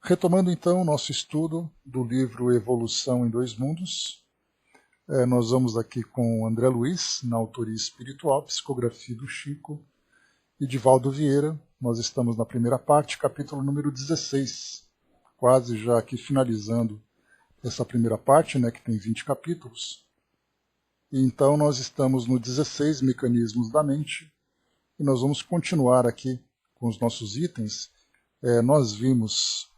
Retomando então o nosso estudo do livro Evolução em Dois Mundos, nós vamos aqui com André Luiz, na autoria espiritual, psicografia do Chico, e Divaldo Vieira. Nós estamos na primeira parte, capítulo número 16, quase já aqui finalizando essa primeira parte, né, que tem 20 capítulos. E então nós estamos no 16, Mecanismos da Mente, e nós vamos continuar aqui com os nossos itens. Nós vimos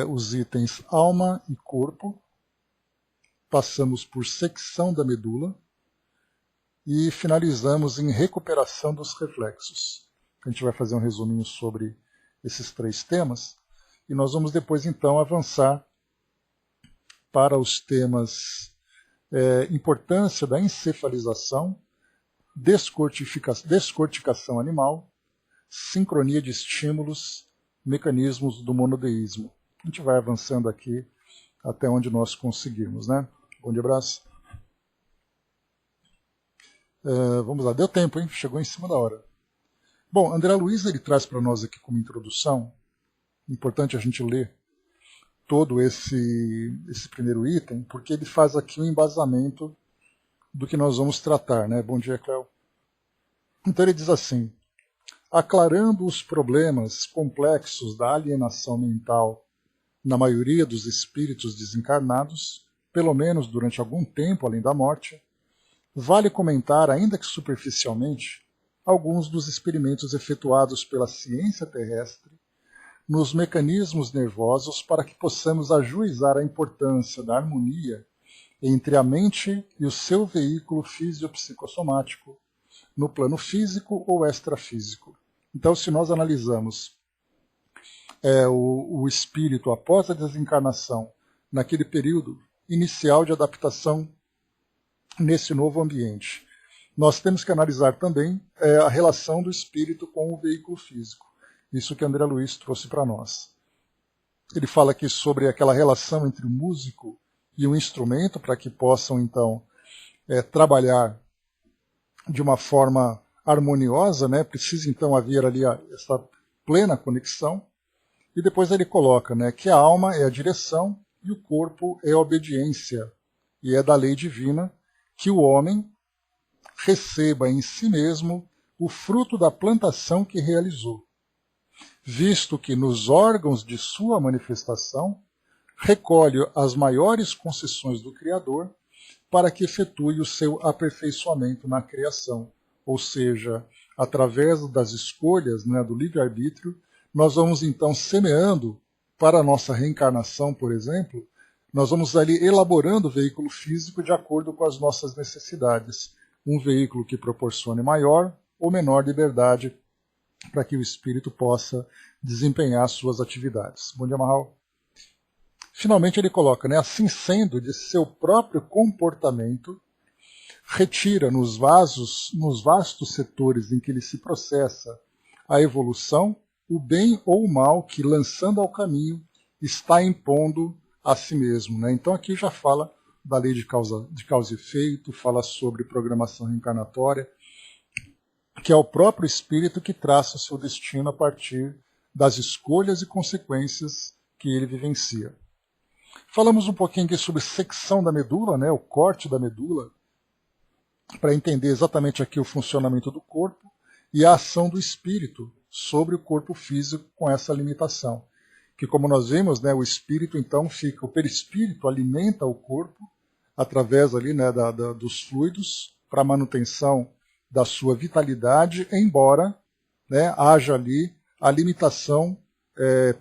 os itens alma e corpo, passamos por secção da medula e finalizamos em recuperação dos reflexos. A gente vai fazer um resuminho sobre esses três temas e nós vamos depois então avançar para os temas importância da encefalização, descorticação animal, sincronia de estímulos, mecanismos do monodeísmo. A gente vai avançando aqui até onde nós conseguirmos, né? Bom dia, abraço. Vamos lá, deu tempo, hein? Chegou em cima da hora. Bom, André Luiz ele traz para nós aqui como introdução, importante a gente ler todo esse primeiro item, porque ele faz aqui um embasamento do que nós vamos tratar, né? Bom dia, Cléo. Então ele diz assim: aclarando os problemas complexos da alienação mental na maioria dos espíritos desencarnados, pelo menos durante algum tempo além da morte, vale comentar, ainda que superficialmente, alguns dos experimentos efetuados pela ciência terrestre nos mecanismos nervosos para que possamos ajuizar a importância da harmonia entre a mente e o seu veículo fisiopsicossomático, no plano físico ou extrafísico. Então, se nós analisamos o espírito após a desencarnação, naquele período inicial de adaptação nesse novo ambiente, nós temos que analisar também a relação do espírito com o veículo físico. Isso que André Luiz trouxe para nós. Ele fala aqui sobre aquela relação entre o músico e o instrumento, para que possam, então, trabalhar de uma forma harmoniosa, né? Precisa, então, haver ali essa plena conexão. E depois ele coloca, né, que a alma é a direção e o corpo é a obediência. E é da lei divina que o homem receba em si mesmo o fruto da plantação que realizou, visto que nos órgãos de sua manifestação recolhe as maiores concessões do Criador para que efetue o seu aperfeiçoamento na criação, ou seja, através das escolhas, né, do livre-arbítrio, nós vamos então semeando para a nossa reencarnação, por exemplo, nós vamos ali elaborando o veículo físico de acordo com as nossas necessidades. Um veículo que proporcione maior ou menor liberdade para que o espírito possa desempenhar suas atividades. Bom dia, Mahal. Finalmente ele coloca, né, assim sendo, de seu próprio comportamento, retira nos vastos setores em que ele se processa a evolução, o bem ou o mal que, lançando ao caminho, está impondo a si mesmo, né? Então aqui já fala da lei de causa e efeito, fala sobre programação reencarnatória, que é o próprio espírito que traça o seu destino a partir das escolhas e consequências que ele vivencia. Falamos um pouquinho aqui sobre secção da medula, né? O corte da medula, para entender exatamente aqui o funcionamento do corpo e a ação do espírito sobre o corpo físico com essa limitação. Que, como nós vimos, né, o espírito então fica, o perispírito alimenta o corpo através ali, né, dos fluidos para manutenção da sua vitalidade, embora, né, haja ali a limitação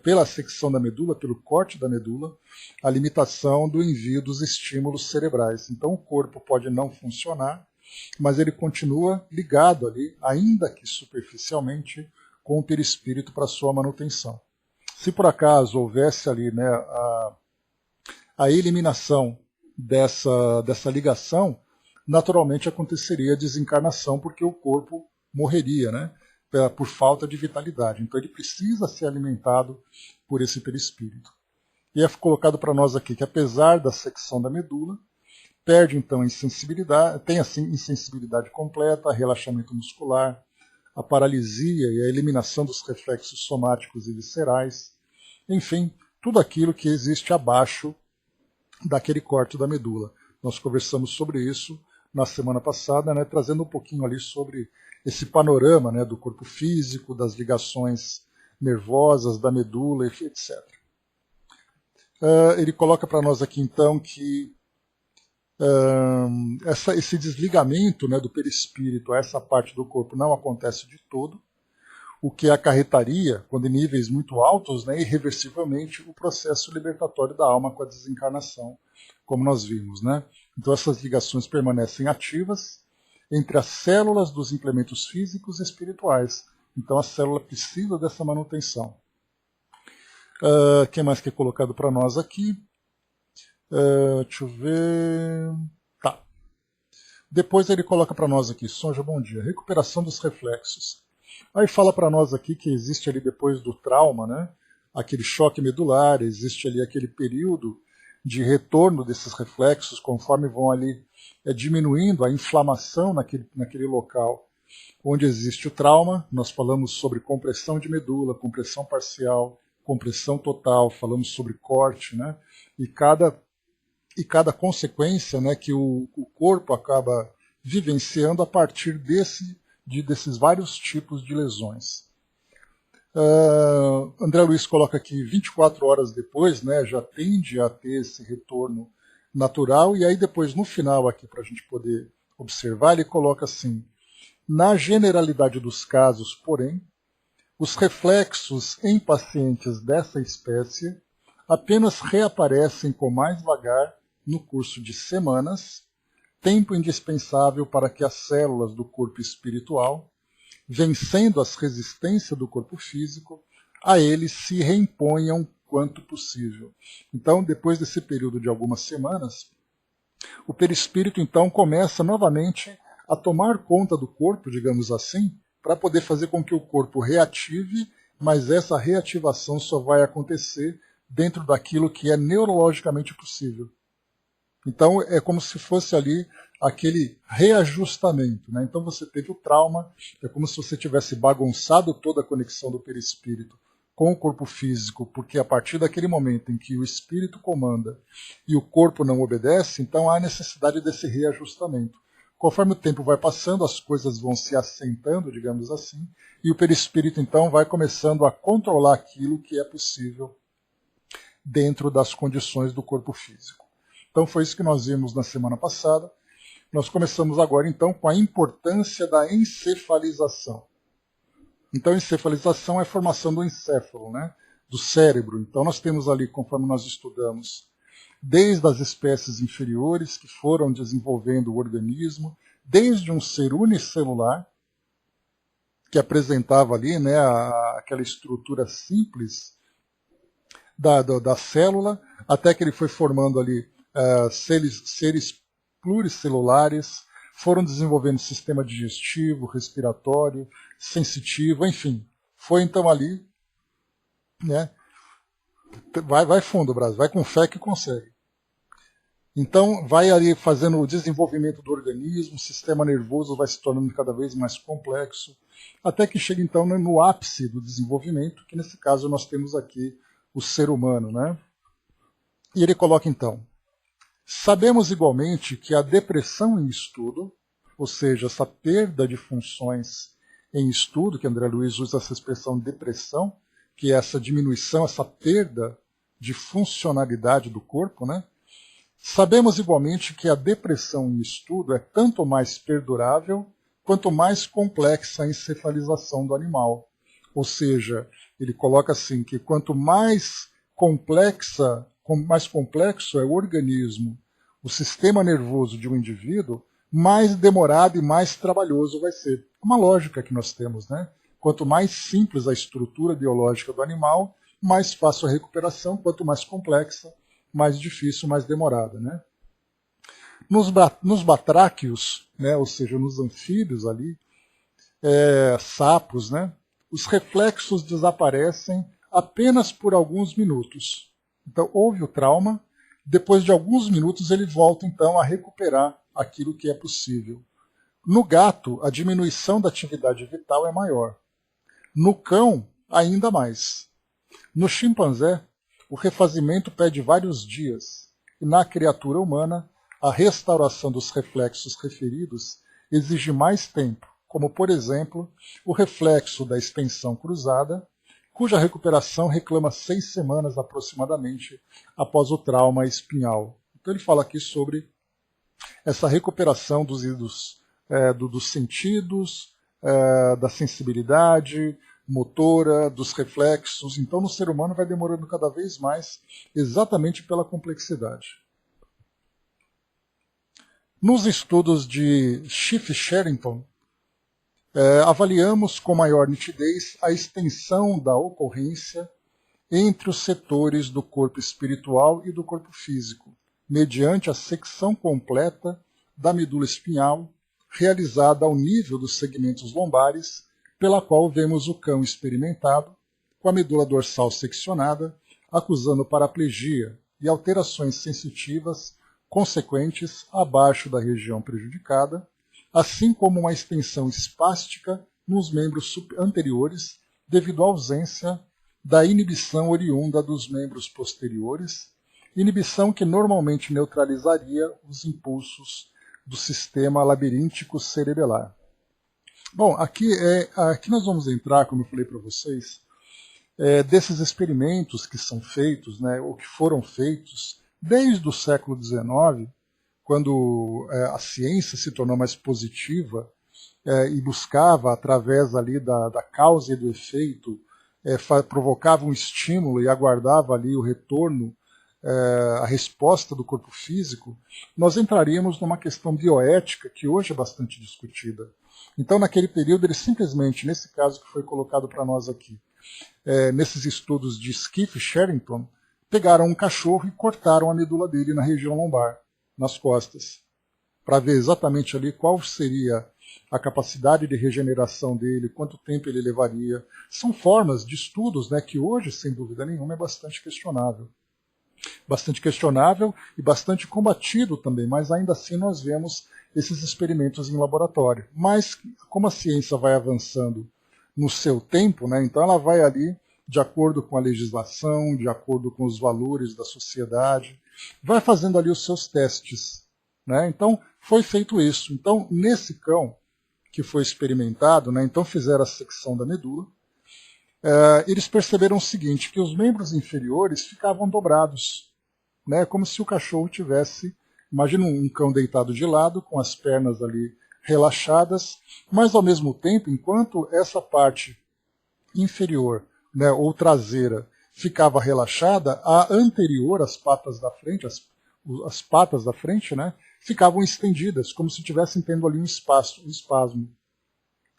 pela secção da medula, pelo corte da medula, a limitação do envio dos estímulos cerebrais. Então o corpo pode não funcionar, mas ele continua ligado ali, ainda que superficialmente, com o perispírito para sua manutenção. Se por acaso houvesse ali, né, a eliminação dessa ligação, naturalmente aconteceria a desencarnação, porque o corpo morreria, né, por falta de vitalidade. Então ele precisa ser alimentado por esse perispírito. E é colocado para nós aqui que, apesar da secção da medula, perde então a insensibilidade, tem assim insensibilidade completa, relaxamento muscular, a paralisia e a eliminação dos reflexos somáticos e viscerais, enfim, tudo aquilo que existe abaixo daquele corte da medula. Nós conversamos sobre isso na semana passada, né, trazendo um pouquinho ali sobre esse panorama, né, do corpo físico, das ligações nervosas, da medula, etc. Ele coloca para nós aqui, então, que esse desligamento, né, do perispírito a essa parte do corpo não acontece de todo, o que acarretaria, quando em níveis muito altos, né, irreversivelmente, o processo libertatório da alma com a desencarnação, como nós vimos, né? Então essas ligações permanecem ativas entre as células dos implementos físicos e espirituais. Então a célula precisa dessa manutenção. O que mais que é colocado para nós aqui? Deixa eu ver... Tá. Depois ele coloca para nós aqui, Sonja, bom dia, recuperação dos reflexos. Aí fala para nós aqui que existe ali depois do trauma, né, aquele choque medular, existe ali aquele período de retorno desses reflexos, conforme vão ali diminuindo a inflamação naquele local onde existe o trauma. Nós falamos sobre compressão de medula, compressão parcial, compressão total, falamos sobre corte, né, e cada consequência, né, que o corpo acaba vivenciando a partir desses vários tipos de lesões. André Luiz coloca aqui 24 horas depois, né, já tende a ter esse retorno natural, e aí depois no final aqui para a gente poder observar, ele coloca assim, na generalidade dos casos, porém, os reflexos em pacientes dessa espécie apenas reaparecem com mais vagar no curso de semanas, tempo indispensável para que as células do corpo espiritual, vencendo as resistências do corpo físico, a ele se reimponham quanto possível. Então, depois desse período de algumas semanas, o perispírito então começa novamente a tomar conta do corpo, digamos assim, para poder fazer com que o corpo reative, mas essa reativação só vai acontecer dentro daquilo que é neurologicamente possível. Então é como se fosse ali aquele reajustamento, né? Então você teve o trauma, é como se você tivesse bagunçado toda a conexão do perispírito com o corpo físico, porque a partir daquele momento em que o espírito comanda e o corpo não obedece, então há necessidade desse reajustamento. Conforme o tempo vai passando, as coisas vão se assentando, digamos assim, e o perispírito então vai começando a controlar aquilo que é possível dentro das condições do corpo físico. Então foi isso que nós vimos na semana passada. Nós começamos agora então com a importância da encefalização. Então encefalização é a formação do encéfalo, né, do cérebro. Então nós temos ali, conforme nós estudamos, desde as espécies inferiores que foram desenvolvendo o organismo, desde um ser unicelular, que apresentava ali, né, aquela estrutura simples da célula, até que ele foi formando ali seres pluricelulares, foram desenvolvendo sistema digestivo, respiratório, sensitivo, enfim. Foi então ali, né? Vai fundo, Brasil, vai com fé que consegue. Então vai ali fazendo o desenvolvimento do organismo, o sistema nervoso vai se tornando cada vez mais complexo, até que chega então no ápice do desenvolvimento, que nesse caso nós temos aqui o ser humano, né? E ele coloca então, sabemos igualmente que a depressão em estudo, ou seja, essa perda de funções em estudo, que André Luiz usa essa expressão depressão, que é essa diminuição, essa perda de funcionalidade do corpo, né? Sabemos igualmente que a depressão em estudo é tanto mais perdurável quanto mais complexa a encefalização do animal. Ou seja, ele coloca assim que quanto mais complexo é o organismo, o sistema nervoso de um indivíduo, mais demorado e mais trabalhoso vai ser. Uma lógica que nós temos, né? Quanto mais simples a estrutura biológica do animal, mais fácil a recuperação, quanto mais complexa, mais difícil, mais demorada, né? Nos batráquios, né, ou seja, nos anfíbios ali, sapos, né, os reflexos desaparecem apenas por alguns minutos. Então houve o trauma, depois de alguns minutos ele volta então a recuperar aquilo que é possível. No gato, a diminuição da atividade vital é maior. No cão, ainda mais. No chimpanzé, o refazimento pede vários dias, e na criatura humana, a restauração dos reflexos referidos exige mais tempo, como, por exemplo, o reflexo da extensão cruzada, cuja recuperação reclama 6 semanas aproximadamente após o trauma espinhal. Então ele fala aqui sobre essa recuperação dos sentidos, da sensibilidade motora, dos reflexos. Então no ser humano vai demorando cada vez mais, exatamente pela complexidade. Nos estudos de Schiff e Sherrington, avaliamos com maior nitidez a extensão da ocorrência entre os setores do corpo espiritual e do corpo físico, mediante a secção completa da medula espinhal, realizada ao nível dos segmentos lombares, pela qual vemos o cão experimentado, com a medula dorsal seccionada, acusando paraplegia e alterações sensitivas consequentes abaixo da região prejudicada, assim como uma extensão espástica nos membros anteriores, devido à ausência da inibição oriunda dos membros posteriores, inibição que normalmente neutralizaria os impulsos do sistema labiríntico cerebelar. Bom, aqui nós vamos entrar, como eu falei para vocês, desses experimentos que são feitos, né, ou que foram feitos desde o século XIX, quando a ciência se tornou mais positiva e buscava, através ali da causa e do efeito, provocava um estímulo e aguardava ali o retorno, a resposta do corpo físico, nós entraríamos numa questão bioética que hoje é bastante discutida. Então, naquele período, eles simplesmente, nesse caso que foi colocado para nós aqui, nesses estudos de Schiff e Sherrington, pegaram um cachorro e cortaram a medula dele na região lombar, nas costas, para ver exatamente ali qual seria a capacidade de regeneração dele, quanto tempo ele levaria. São formas de estudos, né, que hoje, sem dúvida nenhuma, é bastante questionável. Bastante questionável e bastante combatido também, mas ainda assim nós vemos esses experimentos em laboratório. Mas como a ciência vai avançando no seu tempo, né, então ela vai ali de acordo com a legislação, de acordo com os valores da sociedade, vai fazendo ali os seus testes, né? Então foi feito isso. Então nesse cão que foi experimentado, né, então fizeram a secção da medula, eles perceberam o seguinte, que os membros inferiores ficavam dobrados, né, como se o cachorro tivesse, imagina um cão deitado de lado, com as pernas ali relaxadas, mas ao mesmo tempo, enquanto essa parte inferior, né, ou traseira, ficava relaxada, a anterior, as patas da frente, as patas da frente, né, ficavam estendidas, como se estivessem tendo ali um espasmo.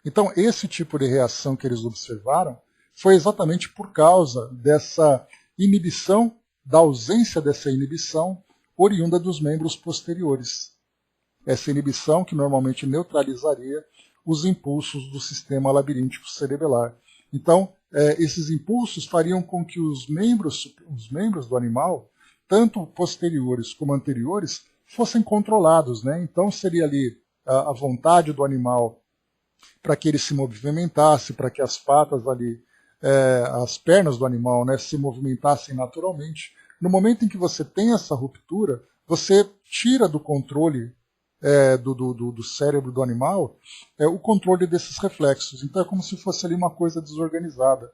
Então, esse tipo de reação que eles observaram foi exatamente por causa dessa inibição, da ausência dessa inibição oriunda dos membros posteriores. Essa inibição que normalmente neutralizaria os impulsos do sistema labiríntico cerebelar. Então, esses impulsos fariam com que os membros do animal, tanto posteriores como anteriores, fossem controlados, né? Então seria ali a vontade do animal para que ele se movimentasse, para que as patas ali, as pernas do animal, né, se movimentassem naturalmente. No momento em que você tem essa ruptura, você tira do controle do cérebro do animal o controle desses reflexos. Então é como se fosse ali uma coisa desorganizada.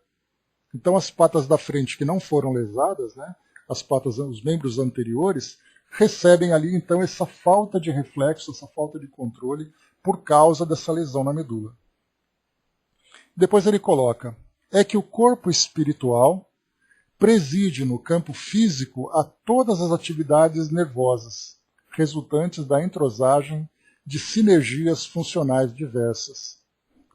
Então as patas da frente que não foram lesadas, né, os membros anteriores, recebem ali então essa falta de reflexo, essa falta de controle por causa dessa lesão na medula. Depois ele coloca, que o corpo espiritual preside no campo físico a todas as atividades nervosas, resultantes da entrosagem de sinergias funcionais diversas.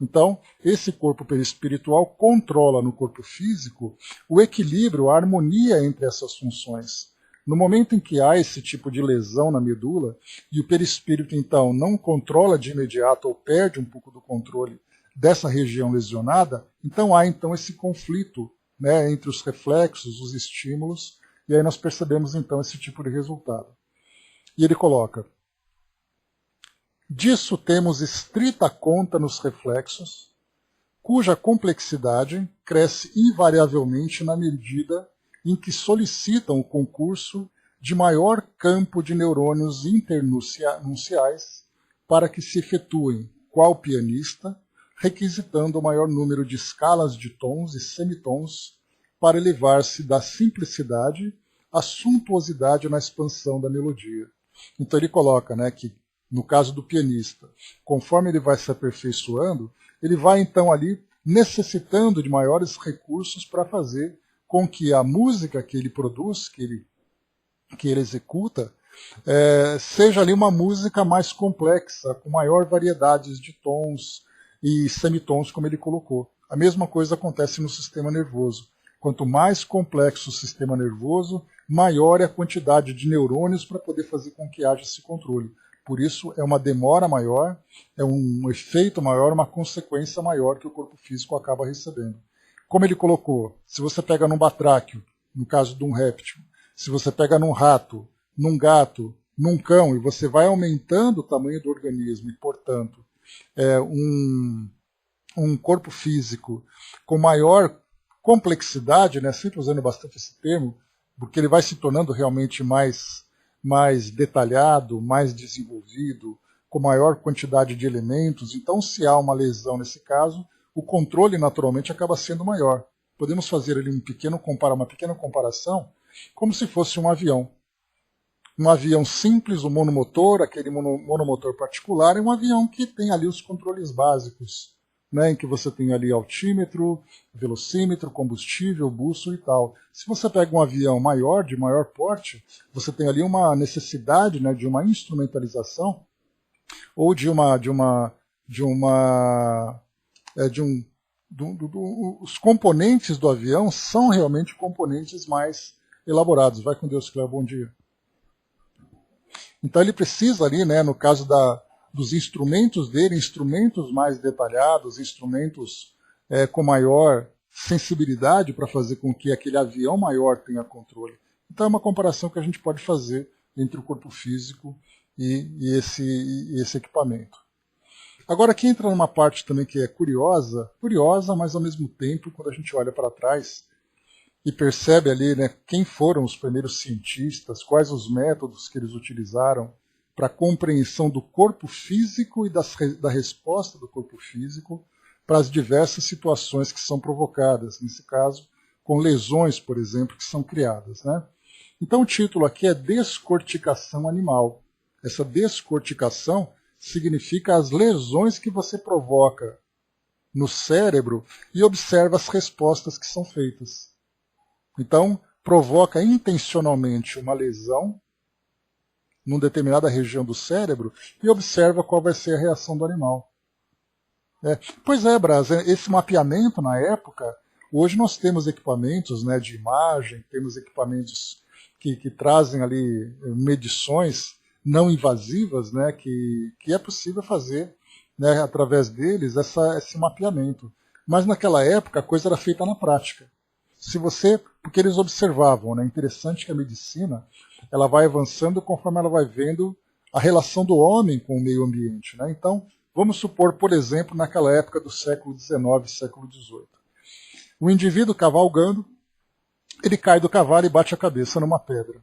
Então, esse corpo perispiritual controla no corpo físico o equilíbrio, a harmonia entre essas funções. No momento em que há esse tipo de lesão na medula, e o perispírito, então, não controla de imediato ou perde um pouco do controle dessa região lesionada, então há então esse conflito, né, entre os reflexos, os estímulos, e aí nós percebemos então esse tipo de resultado. E ele coloca, disso temos estrita conta nos reflexos, cuja complexidade cresce invariavelmente na medida em que solicitam o concurso de maior campo de neurônios internunciais para que se efetuem, qual pianista, requisitando o maior número de escalas de tons e semitons para elevar-se da simplicidade à suntuosidade na expansão da melodia. Então ele coloca, né, que no caso do pianista, conforme ele vai se aperfeiçoando, ele vai então ali necessitando de maiores recursos para fazer com que a música que ele produz, que ele executa, seja ali uma música mais complexa, com maior variedade de tons e semitons, como ele colocou. A mesma coisa acontece no sistema nervoso. Quanto mais complexo o sistema nervoso, maior é a quantidade de neurônios para poder fazer com que haja esse controle. Por isso, é uma demora maior, é um efeito maior, uma consequência maior que o corpo físico acaba recebendo. Como ele colocou, se você pega num batráquio, no caso de um réptil, se você pega num rato, num gato, num cão, e você vai aumentando o tamanho do organismo, e, portanto, um corpo físico com maior complexidade, né, sempre usando bastante esse termo, porque ele vai se tornando realmente mais detalhado, mais desenvolvido, com maior quantidade de elementos. Então, se há uma lesão nesse caso, o controle naturalmente acaba sendo maior. Podemos fazer ali uma pequena comparação, como se fosse um avião. Um avião simples, um monomotor, aquele monomotor particular, é um avião que tem ali os controles básicos, né, em que você tem ali altímetro, velocímetro, combustível, bússola e tal. Se você pega um avião maior, de maior porte, você tem ali uma necessidade, né, de uma instrumentalização ou os componentes do avião são realmente componentes mais elaborados. Vai com Deus, Cléo, bom dia. Então ele precisa ali, né, no caso dos instrumentos dele, instrumentos mais detalhados, instrumentos com maior sensibilidade para fazer com que aquele avião maior tenha controle. Então é uma comparação que a gente pode fazer entre o corpo físico e esse equipamento. Agora aqui entra numa parte também que é curiosa, mas ao mesmo tempo, quando a gente olha para trás e percebe ali, né, quem foram os primeiros cientistas, quais os métodos que eles utilizaram para a compreensão do corpo físico e da resposta do corpo físico para as diversas situações que são provocadas, nesse caso, com lesões, por exemplo, que são criadas, né? Então o título aqui é Descorticação Animal. Essa descorticação significa as lesões que você provoca no cérebro e observa as respostas que são feitas. Então, provoca intencionalmente uma lesão numa determinada região do cérebro e observa qual vai ser a reação do animal. Pois é, Braz, esse mapeamento na época, hoje nós temos equipamentos, né, de imagem, temos equipamentos que trazem ali medições não invasivas, né, que é possível fazer, né, através deles esse mapeamento. Mas naquela época a coisa era feita na prática. Porque eles observavam, né, interessante que a medicina ela vai avançando conforme ela vai vendo a relação do homem com o meio ambiente, né? Então, vamos supor, por exemplo, naquela época do século XIX, século XVIII. O indivíduo cavalgando, ele cai do cavalo e bate a cabeça numa pedra.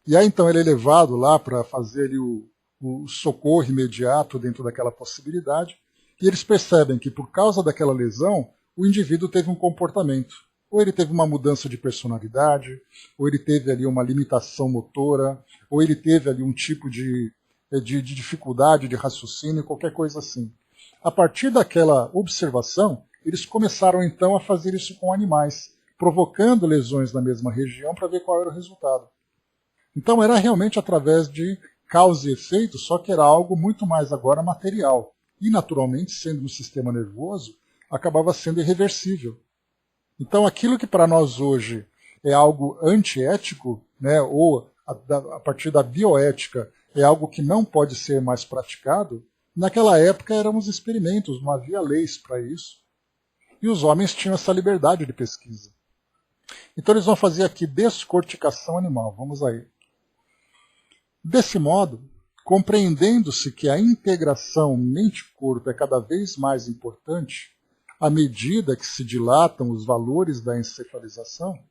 E aí então ele é levado lá para fazer ali o socorro imediato dentro daquela possibilidade, e eles percebem que por causa daquela lesão, o indivíduo teve um comportamento. Ou ele teve uma mudança de personalidade, ou ele teve ali uma limitação motora, ou ele teve ali um tipo de dificuldade de raciocínio, qualquer coisa assim. A partir daquela observação, eles começaram então a fazer isso com animais, provocando lesões na mesma região para ver qual era o resultado. Então era realmente através de causa e efeito, só que era algo muito mais agora material. E naturalmente, sendo no sistema nervoso, acabava sendo irreversível. Então aquilo que para nós hoje é algo antiético, né, ou a partir da bioética é algo que não pode ser mais praticado, naquela época eram os experimentos, não havia leis para isso. E os homens tinham essa liberdade de pesquisa. Então eles vão fazer aqui descorticação animal. Vamos aí. Desse modo, compreendendo-se que a integração mente-corpo é cada vez mais importante, à medida que se dilatam os valores da encefalização,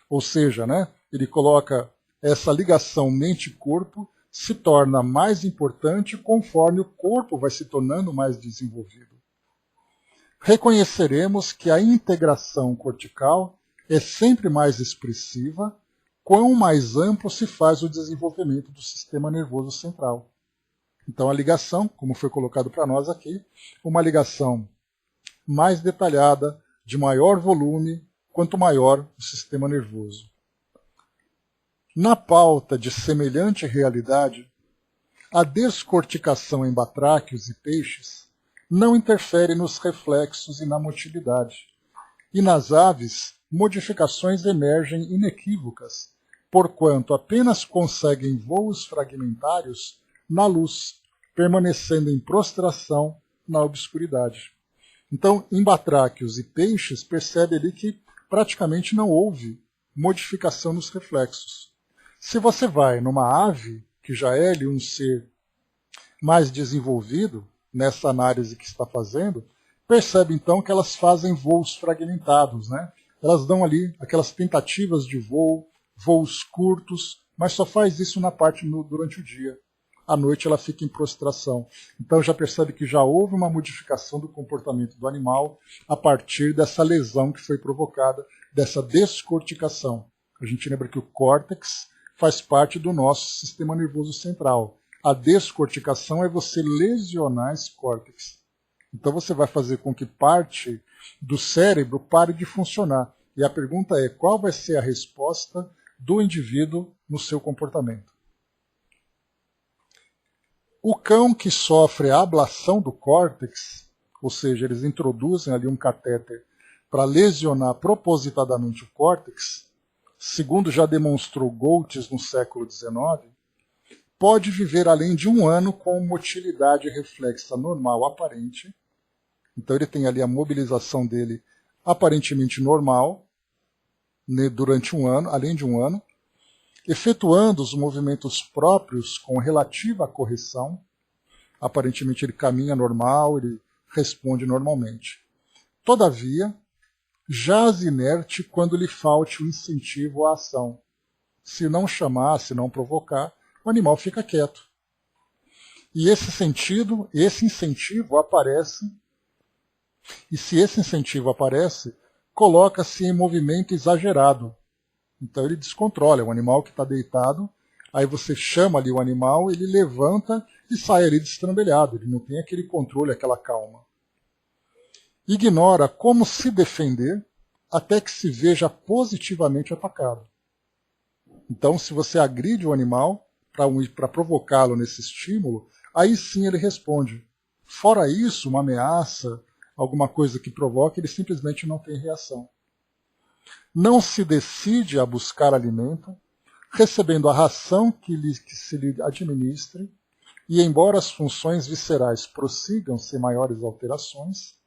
ou seja, né, ele coloca essa ligação mente-corpo se torna mais importante conforme o corpo vai se tornando mais desenvolvido. Reconheceremos que a integração cortical é sempre mais expressiva quão mais amplo se faz o desenvolvimento do sistema nervoso central. Então a ligação, como foi colocado para nós aqui, uma ligação mais detalhada, de maior volume, quanto maior o sistema nervoso. Na pauta de semelhante realidade, a descorticação em batráquios e peixes não interfere nos reflexos e na motilidade. E nas aves, modificações emergem inequívocas, porquanto apenas conseguem voos fragmentários na luz, permanecendo em prostração na obscuridade. Então, em batráquios e peixes, percebe ali que praticamente não houve modificação nos reflexos. Se você vai numa ave, que já é ali um ser mais desenvolvido, nessa análise que está fazendo, percebe então que elas fazem voos fragmentados, né? Elas dão ali aquelas tentativas de voo, voos curtos, mas só faz isso na parte durante o dia. À noite ela fica em prostração. Então já percebe que já houve uma modificação do comportamento do animal a partir dessa lesão que foi provocada, dessa descorticação. A gente lembra que o córtex faz parte do nosso sistema nervoso central. A descorticação é você lesionar esse córtex. Então você vai fazer com que parte do cérebro pare de funcionar. E a pergunta é, qual vai ser a resposta do indivíduo no seu comportamento? O cão que sofre a ablação do córtex, ou seja, eles introduzem ali um catéter para lesionar propositadamente o córtex, segundo já demonstrou Goltz no século XIX, pode viver além de 1 ano com motilidade reflexa normal aparente. Então ele tem ali a mobilização dele aparentemente normal, né, durante 1 ano, além de 1 ano, efetuando os movimentos próprios com relativa correção. Aparentemente ele caminha normal, ele responde normalmente. Todavia, jaz inerte quando lhe falte o incentivo à ação. Se não chamar, se não provocar, o animal fica quieto. E esse incentivo aparece, e se esse incentivo aparece, coloca-se em movimento exagerado. Então ele descontrola, é um animal que está deitado, aí você chama ali o animal, ele levanta e sai ali destrambelhado, ele não tem aquele controle, aquela calma. Ignora como se defender até que se veja positivamente atacado. Então, se você agride o animal para provocá-lo nesse estímulo, aí sim ele responde. Fora isso, uma ameaça, alguma coisa que provoque, ele simplesmente não tem reação. Não se decide a buscar alimento, recebendo a ração que se lhe administre, e embora as funções viscerais prossigam sem maiores alterações,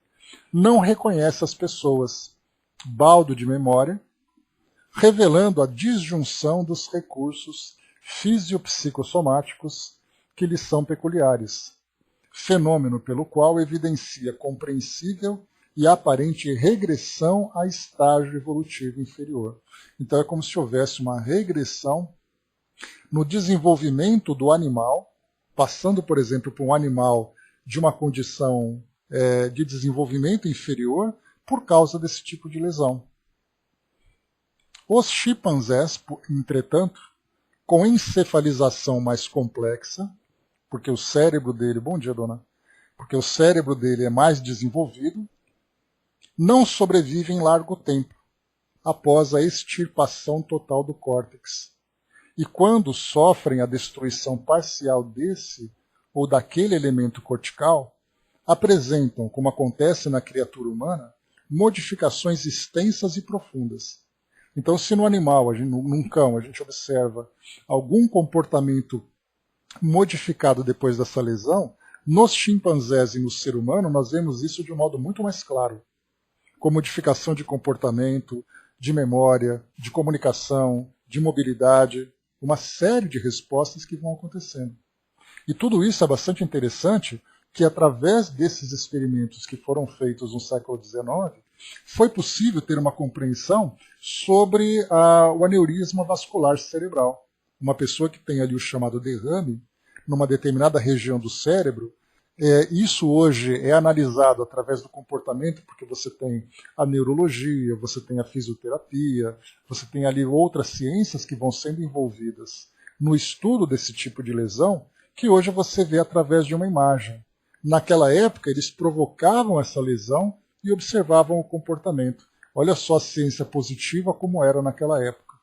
não reconhece as pessoas, baldo de memória, revelando a disjunção dos recursos fisiopsicossomáticos que lhe são peculiares, fenômeno pelo qual evidencia compreensível e aparente regressão a estágio evolutivo inferior. Então é como se houvesse uma regressão no desenvolvimento do animal, passando, por exemplo, por um animal de uma condição de desenvolvimento inferior por causa desse tipo de lesão. Os chimpanzés, entretanto, com encefalização mais complexa, porque o cérebro dele, bom dia, dona, porque o cérebro dele é mais desenvolvido, não sobrevivem largo tempo após a extirpação total do córtex. E quando sofrem a destruição parcial desse ou daquele elemento cortical, apresentam, como acontece na criatura humana, modificações extensas e profundas. Então, se no animal, num cão, a gente observa algum comportamento modificado depois dessa lesão, nos chimpanzés e no ser humano, nós vemos isso de um modo muito mais claro, com modificação de comportamento, de memória, de comunicação, de mobilidade, uma série de respostas que vão acontecendo. E tudo isso é bastante interessante, que através desses experimentos que foram feitos no século XIX, foi possível ter uma compreensão sobre o aneurisma vascular cerebral. Uma pessoa que tem ali o chamado derrame, numa determinada região do cérebro, isso hoje é analisado através do comportamento, porque você tem a neurologia, você tem a fisioterapia, você tem ali outras ciências que vão sendo envolvidas no estudo desse tipo de lesão, que hoje você vê através de uma imagem. Naquela época, eles provocavam essa lesão e observavam o comportamento. Olha só a ciência positiva como era naquela época.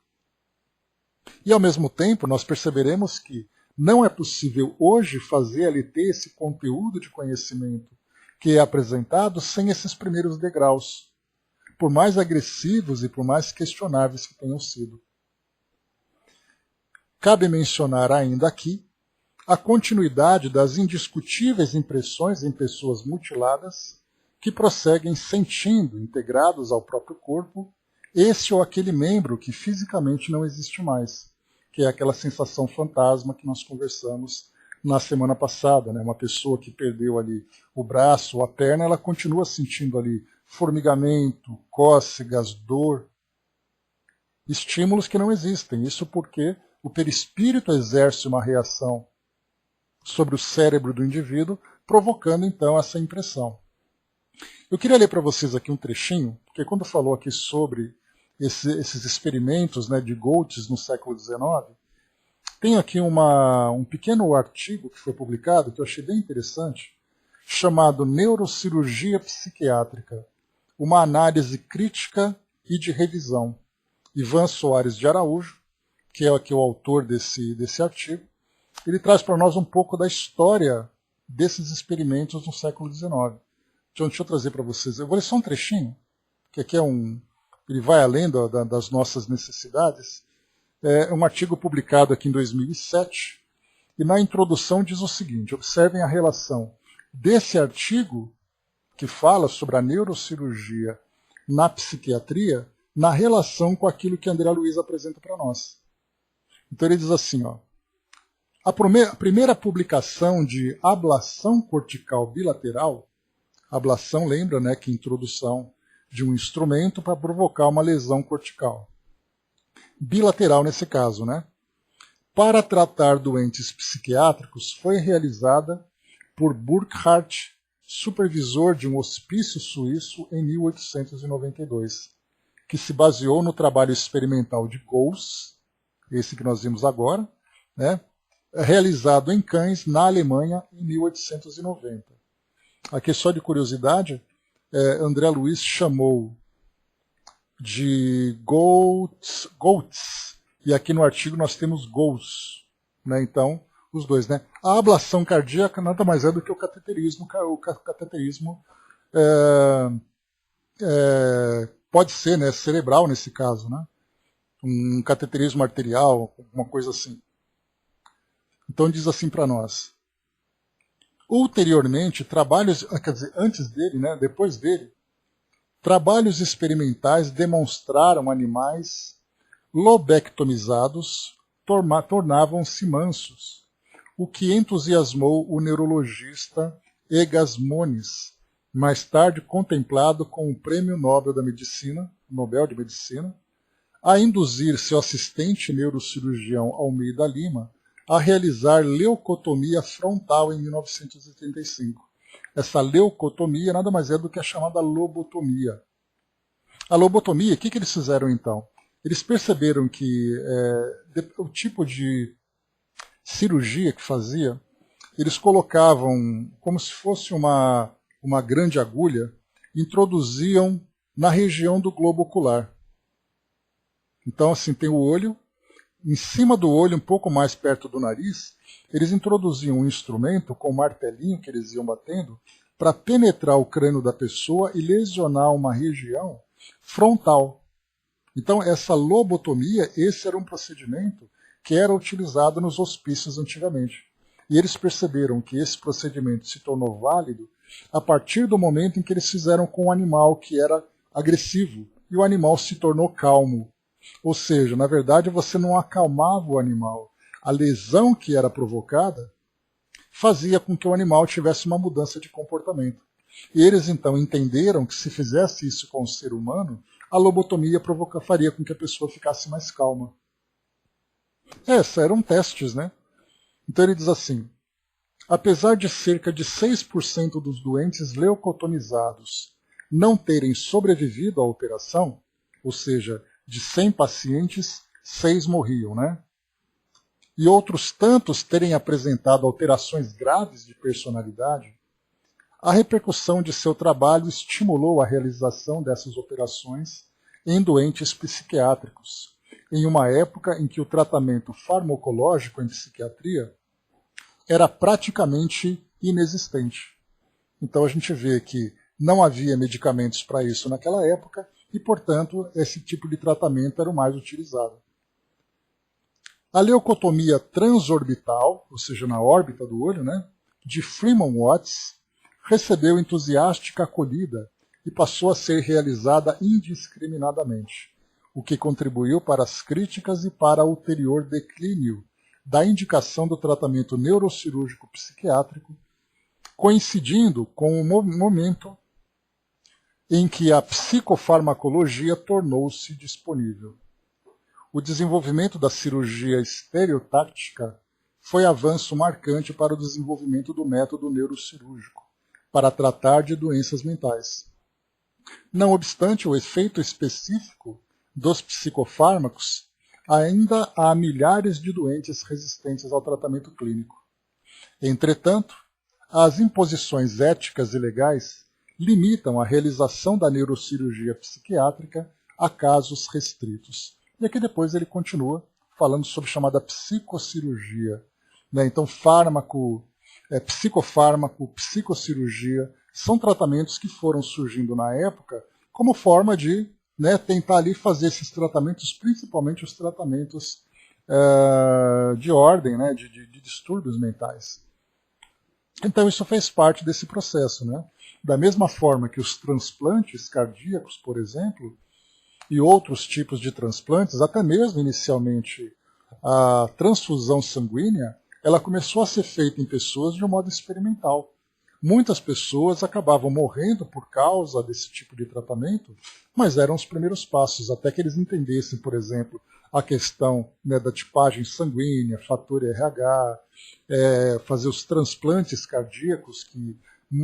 E, ao mesmo tempo, nós perceberemos que não é possível hoje fazer ali ter esse conteúdo de conhecimento que é apresentado sem esses primeiros degraus, por mais agressivos e por mais questionáveis que tenham sido. Cabe mencionar ainda aqui a continuidade das indiscutíveis impressões em pessoas mutiladas que prosseguem sentindo, integrados ao próprio corpo, esse ou aquele membro que fisicamente não existe mais, que é aquela sensação fantasma que nós conversamos na semana passada. Né? Uma pessoa que perdeu ali o braço ou a perna, ela continua sentindo ali formigamento, cócegas, dor, estímulos que não existem. Isso porque o perispírito exerce uma reação sobre o cérebro do indivíduo, provocando então essa impressão. Eu queria ler para vocês aqui um trechinho, porque quando falou aqui sobre esses experimentos, né, de Goltz no século XIX, tem aqui um pequeno artigo que foi publicado, que eu achei bem interessante, chamado Neurocirurgia Psiquiátrica, uma análise crítica e de revisão. Ivan Soares de Araújo, que é aqui o autor desse artigo, ele traz para nós um pouco da história desses experimentos no século XIX. Então, deixa eu trazer para vocês. Eu vou ler só um trechinho, que aqui ele vai além das nossas necessidades. É um artigo publicado aqui em 2007, e na introdução diz o seguinte: observem a relação desse artigo, que fala sobre a neurocirurgia na psiquiatria, na relação com aquilo que André Luiz apresenta para nós. Então ele diz assim, ó, a primeira publicação de ablação cortical bilateral, ablação, lembra, né, que introdução de um instrumento para provocar uma lesão cortical. Bilateral nesse caso, né? Para tratar doentes psiquiátricos, foi realizada por Burckhardt, supervisor de um hospício suíço, em 1892, que se baseou no trabalho experimental de Gauss, esse que nós vimos agora, né? Realizado em cães na Alemanha em 1890. Aqui só de curiosidade, André Luiz chamou de Goltz, e aqui no artigo nós temos Gauss, né? Então, os dois, né? A ablação cardíaca nada mais é do que o cateterismo. O cateterismo pode ser, né, cerebral nesse caso, né? Um cateterismo arterial, uma coisa assim. Então diz assim para nós. Ulteriormente, antes dele, né, depois dele, trabalhos experimentais demonstraram animais lobectomizados tornavam-se mansos, o que entusiasmou o neurologista Egas Moniz, mais tarde contemplado com o Prêmio Nobel de Medicina, a induzir seu assistente neurocirurgião Almeida Lima a realizar leucotomia frontal em 1985. Essa leucotomia nada mais é do que a chamada lobotomia. A lobotomia, o que eles fizeram então? Eles perceberam que o tipo de cirurgia que fazia, eles colocavam como se fosse uma grande agulha, introduziam na região do globo ocular. Então, assim, tem o olho, em cima do olho, um pouco mais perto do nariz, eles introduziam um instrumento com um martelinho que eles iam batendo para penetrar o crânio da pessoa e lesionar uma região frontal. Então, essa lobotomia, esse era um procedimento que era utilizado nos hospícios antigamente. E eles perceberam que esse procedimento se tornou válido a partir do momento em que eles fizeram com um animal que era agressivo, e o animal se tornou calmo. Ou seja, na verdade, você não acalmava o animal. A lesão que era provocada fazia com que o animal tivesse uma mudança de comportamento. E eles então entenderam que se fizesse isso com o ser humano, a lobotomia faria com que a pessoa ficasse mais calma. Esses eram testes, né? Então ele diz assim: apesar de cerca de 6% dos doentes leucotomizados não terem sobrevivido à operação, ou seja, de 100 pacientes, 6 morriam, né? E outros tantos terem apresentado alterações graves de personalidade, a repercussão de seu trabalho estimulou a realização dessas operações em doentes psiquiátricos, em uma época em que o tratamento farmacológico em psiquiatria era praticamente inexistente. Então a gente vê que não havia medicamentos para isso naquela época e, portanto, esse tipo de tratamento era o mais utilizado. A leucotomia transorbital, ou seja, na órbita do olho, né, de Freeman Watts, recebeu entusiástica acolhida e passou a ser realizada indiscriminadamente, o que contribuiu para as críticas e para o ulterior declínio da indicação do tratamento neurocirúrgico psiquiátrico, coincidindo com o momento em que a psicofarmacologia tornou-se disponível. O desenvolvimento da cirurgia estereotática foi avanço marcante para o desenvolvimento do método neurocirúrgico, para tratar de doenças mentais. Não obstante o efeito específico dos psicofármacos, ainda há milhares de doentes resistentes ao tratamento clínico. Entretanto, as imposições éticas e legais limitam a realização da neurocirurgia psiquiátrica a casos restritos. E aqui depois ele continua falando sobre a chamada psicocirurgia. Né? Então, psicofármaco, psicocirurgia, são tratamentos que foram surgindo na época como forma de tentar ali fazer esses tratamentos, principalmente os tratamentos de ordem, de distúrbios mentais. Então isso fez parte desse processo. Né? Da mesma forma que os transplantes cardíacos, por exemplo, e outros tipos de transplantes, até mesmo inicialmente a transfusão sanguínea, ela começou a ser feita em pessoas de um modo experimental. Muitas pessoas acabavam morrendo por causa desse tipo de tratamento, mas eram os primeiros passos, até que eles entendessem, por exemplo, a questão da tipagem sanguínea, fator RH, fazer os transplantes cardíacos, que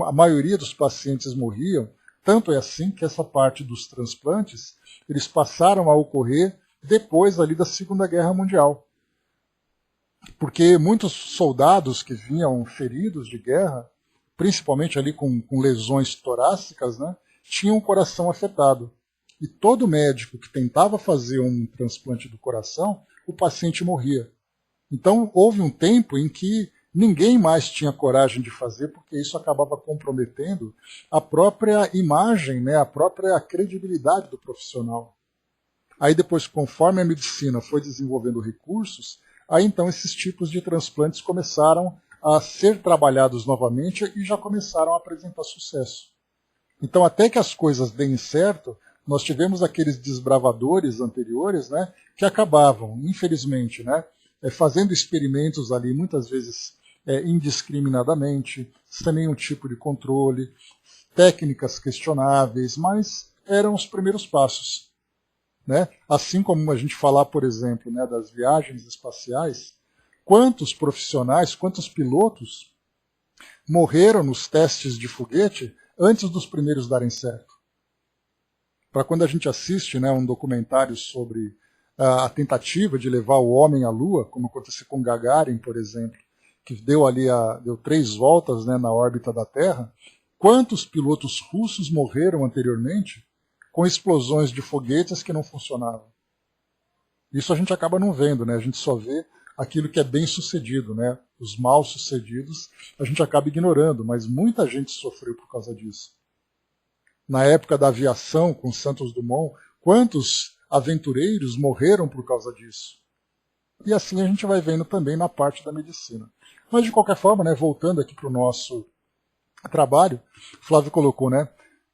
a maioria dos pacientes morriam. Tanto é assim que essa parte dos transplantes, eles passaram a ocorrer depois ali da Segunda Guerra Mundial. Porque muitos soldados que vinham feridos de guerra, principalmente ali com lesões torácicas, tinham o coração afetado. E todo médico que tentava fazer um transplante do coração, o paciente morria. Então houve um tempo em que ninguém mais tinha coragem de fazer, porque isso acabava comprometendo a própria imagem, a própria credibilidade do profissional. Aí depois, conforme a medicina foi desenvolvendo recursos, aí então esses tipos de transplantes começaram a ser trabalhados novamente e já começaram a apresentar sucesso. Então, até que as coisas deem certo, nós tivemos aqueles desbravadores anteriores, que acabavam, infelizmente, fazendo experimentos ali, muitas vezes indiscriminadamente, sem nenhum tipo de controle, técnicas questionáveis, mas eram os primeiros passos. Assim como a gente falar, por exemplo, das viagens espaciais, quantos profissionais, quantos pilotos morreram nos testes de foguete antes dos primeiros darem certo? Para quando a gente assiste um documentário sobre a tentativa de levar o homem à Lua, como aconteceu com Gagarin, por exemplo, que deu 3 voltas na órbita da Terra, quantos pilotos russos morreram anteriormente com explosões de foguetes que não funcionavam? Isso a gente acaba não vendo, a gente só vê aquilo que é bem sucedido, os mal sucedidos a gente acaba ignorando, mas muita gente sofreu por causa disso. Na época da aviação com Santos Dumont, quantos aventureiros morreram por causa disso? E assim a gente vai vendo também na parte da medicina. Mas de qualquer forma, voltando aqui para o nosso trabalho, Flávio colocou,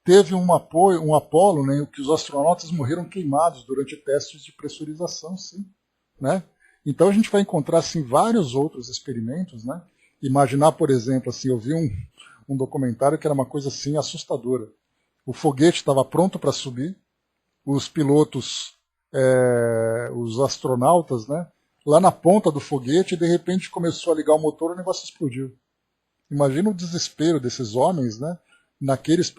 teve um Apolo, que os astronautas morreram queimados durante testes de pressurização, sim. Então a gente vai encontrar assim, vários outros experimentos, Imaginar, por exemplo, assim, eu vi um documentário que era uma coisa assim assustadora. O foguete estava pronto para subir, os pilotos, os astronautas, né, lá na ponta do foguete, e de repente começou a ligar o motor e o negócio explodiu. Imagina o desespero desses homens, né, naqueles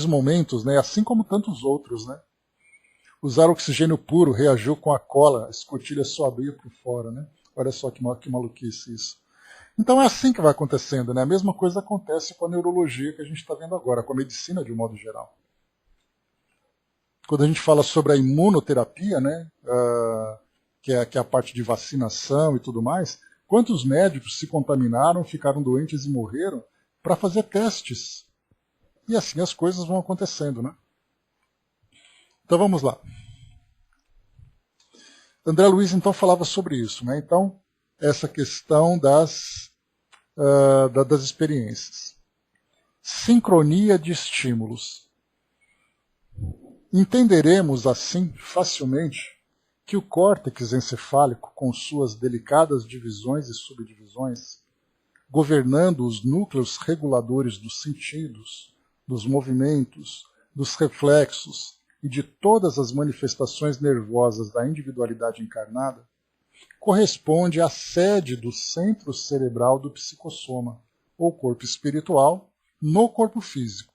momentos, né, assim como tantos outros, né. Usar oxigênio puro, reagiu com a cola, a escotilha só abria por fora, né. Olha só que maluquice isso. Então é assim que vai acontecendo, né? A mesma coisa acontece com a neurologia que a gente está vendo agora, com a medicina de um modo geral. Quando a gente fala sobre a imunoterapia, né, que é a parte de vacinação e tudo mais, quantos médicos se contaminaram, ficaram doentes e morreram para fazer testes? E assim as coisas vão acontecendo, né? Então vamos lá. André Luiz então falava sobre isso, né? Então essa questão das experiências. Sincronia de estímulos. Entenderemos assim facilmente que o córtex encefálico, com suas delicadas divisões e subdivisões, governando os núcleos reguladores dos sentidos, dos movimentos, dos reflexos e de todas as manifestações nervosas da individualidade encarnada, corresponde à sede do centro cerebral do psicossoma, ou corpo espiritual, no corpo físico,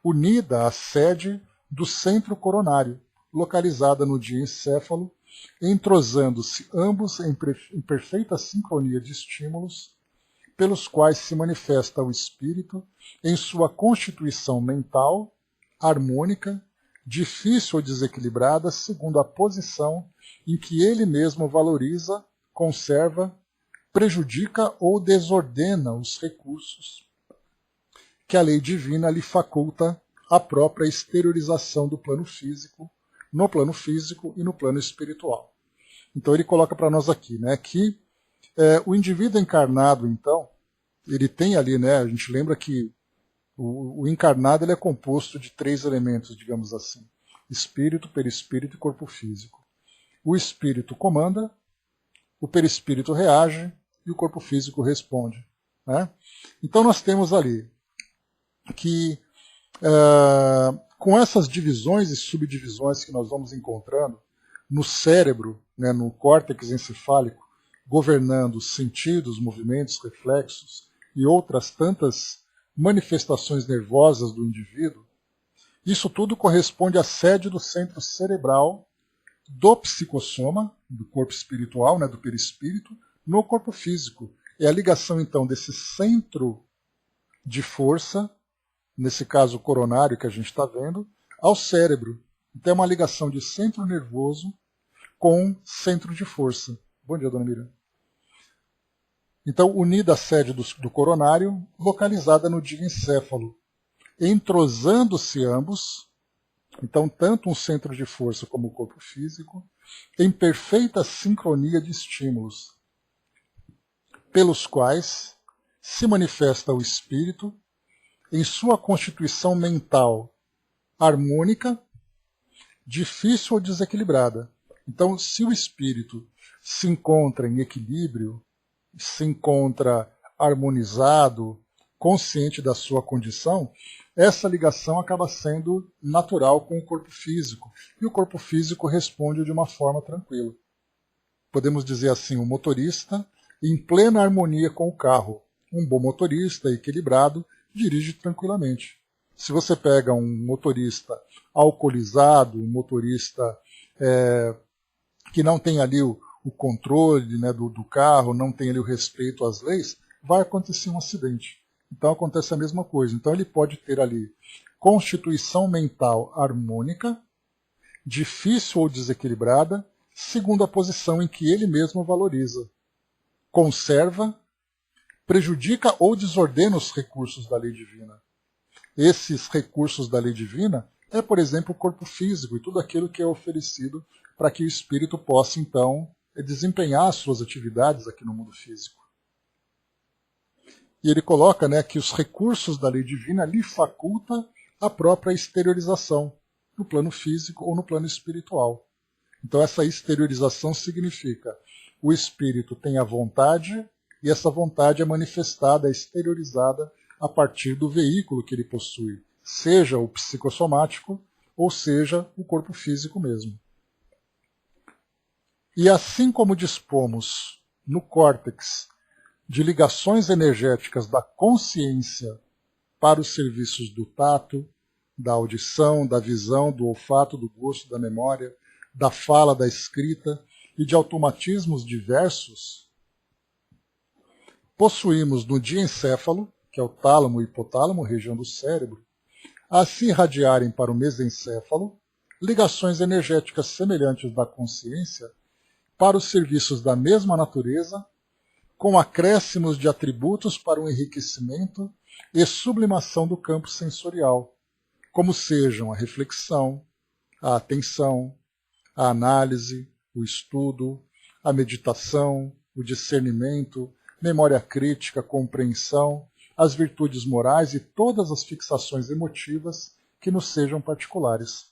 unida à sede do centro coronário, localizada no diencéfalo, entrosando-se ambos em perfeita sincronia de estímulos, pelos quais se manifesta o espírito em sua constituição mental, harmônica, difícil ou desequilibrada, segundo a posição em que ele mesmo valoriza, conserva, prejudica ou desordena os recursos que a lei divina lhe faculta a própria exteriorização do plano físico, no plano físico e no plano espiritual. Então ele coloca para nós aqui, né, que o indivíduo encarnado, então, ele tem ali, né, a gente lembra que o encarnado ele é composto de 3 elementos, digamos assim: espírito, perispírito e corpo físico. O espírito comanda, o perispírito reage e o corpo físico responde, né? Então nós temos ali que com essas divisões e subdivisões que nós vamos encontrando no cérebro, né, no córtex encefálico, governando os sentidos, movimentos, reflexos e outras tantas manifestações nervosas do indivíduo, isso tudo corresponde à sede do centro cerebral do psicossoma, do corpo espiritual, né, do perispírito, no corpo físico. É a ligação, então, desse centro de força, nesse caso coronário que a gente está vendo, ao cérebro. Então é uma ligação de centro nervoso com centro de força. Bom dia, dona Miriam. Então, unida à sede do coronário, localizada no diencéfalo, entrosando-se ambos, então tanto um centro de força como o corpo físico, em perfeita sincronia de estímulos, pelos quais se manifesta o espírito em sua constituição mental harmônica, difícil ou desequilibrada. Então, se o espírito se encontra em equilíbrio, se encontra harmonizado, consciente da sua condição, essa ligação acaba sendo natural com o corpo físico. E o corpo físico responde de uma forma tranquila. Podemos dizer assim, o motorista em plena harmonia com o carro. Um bom motorista, equilibrado, dirige tranquilamente. Se você pega um motorista alcoolizado, um motorista que não tem ali o controle, né, do carro, não tem ali o respeito às leis, vai acontecer um acidente. Então acontece a mesma coisa. Então ele pode ter ali constituição mental harmônica, difícil ou desequilibrada, segundo a posição em que ele mesmo valoriza, conserva, prejudica ou desordena os recursos da lei divina. Esses recursos da lei divina é, por exemplo, o corpo físico e tudo aquilo que é oferecido para que o espírito possa, então, desempenhar as suas atividades aqui no mundo físico. E ele coloca, né, que os recursos da lei divina lhe faculta a própria exteriorização, no plano físico ou no plano espiritual. Então essa exteriorização significa o espírito tem a vontade e essa vontade é manifestada, é exteriorizada a partir do veículo que ele possui, seja o psicossomático ou seja o corpo físico mesmo. E assim como dispomos no córtex de ligações energéticas da consciência para os serviços do tato, da audição, da visão, do olfato, do gosto, da memória, da fala, da escrita e de automatismos diversos, possuímos no diencéfalo, que é o tálamo e hipotálamo, região do cérebro, a se irradiarem para o mesencéfalo ligações energéticas semelhantes da consciência para os serviços da mesma natureza, com acréscimos de atributos para o enriquecimento e sublimação do campo sensorial, como sejam a reflexão, a atenção, a análise, o estudo, a meditação, o discernimento, memória crítica, compreensão, as virtudes morais e todas as fixações emotivas que nos sejam particulares.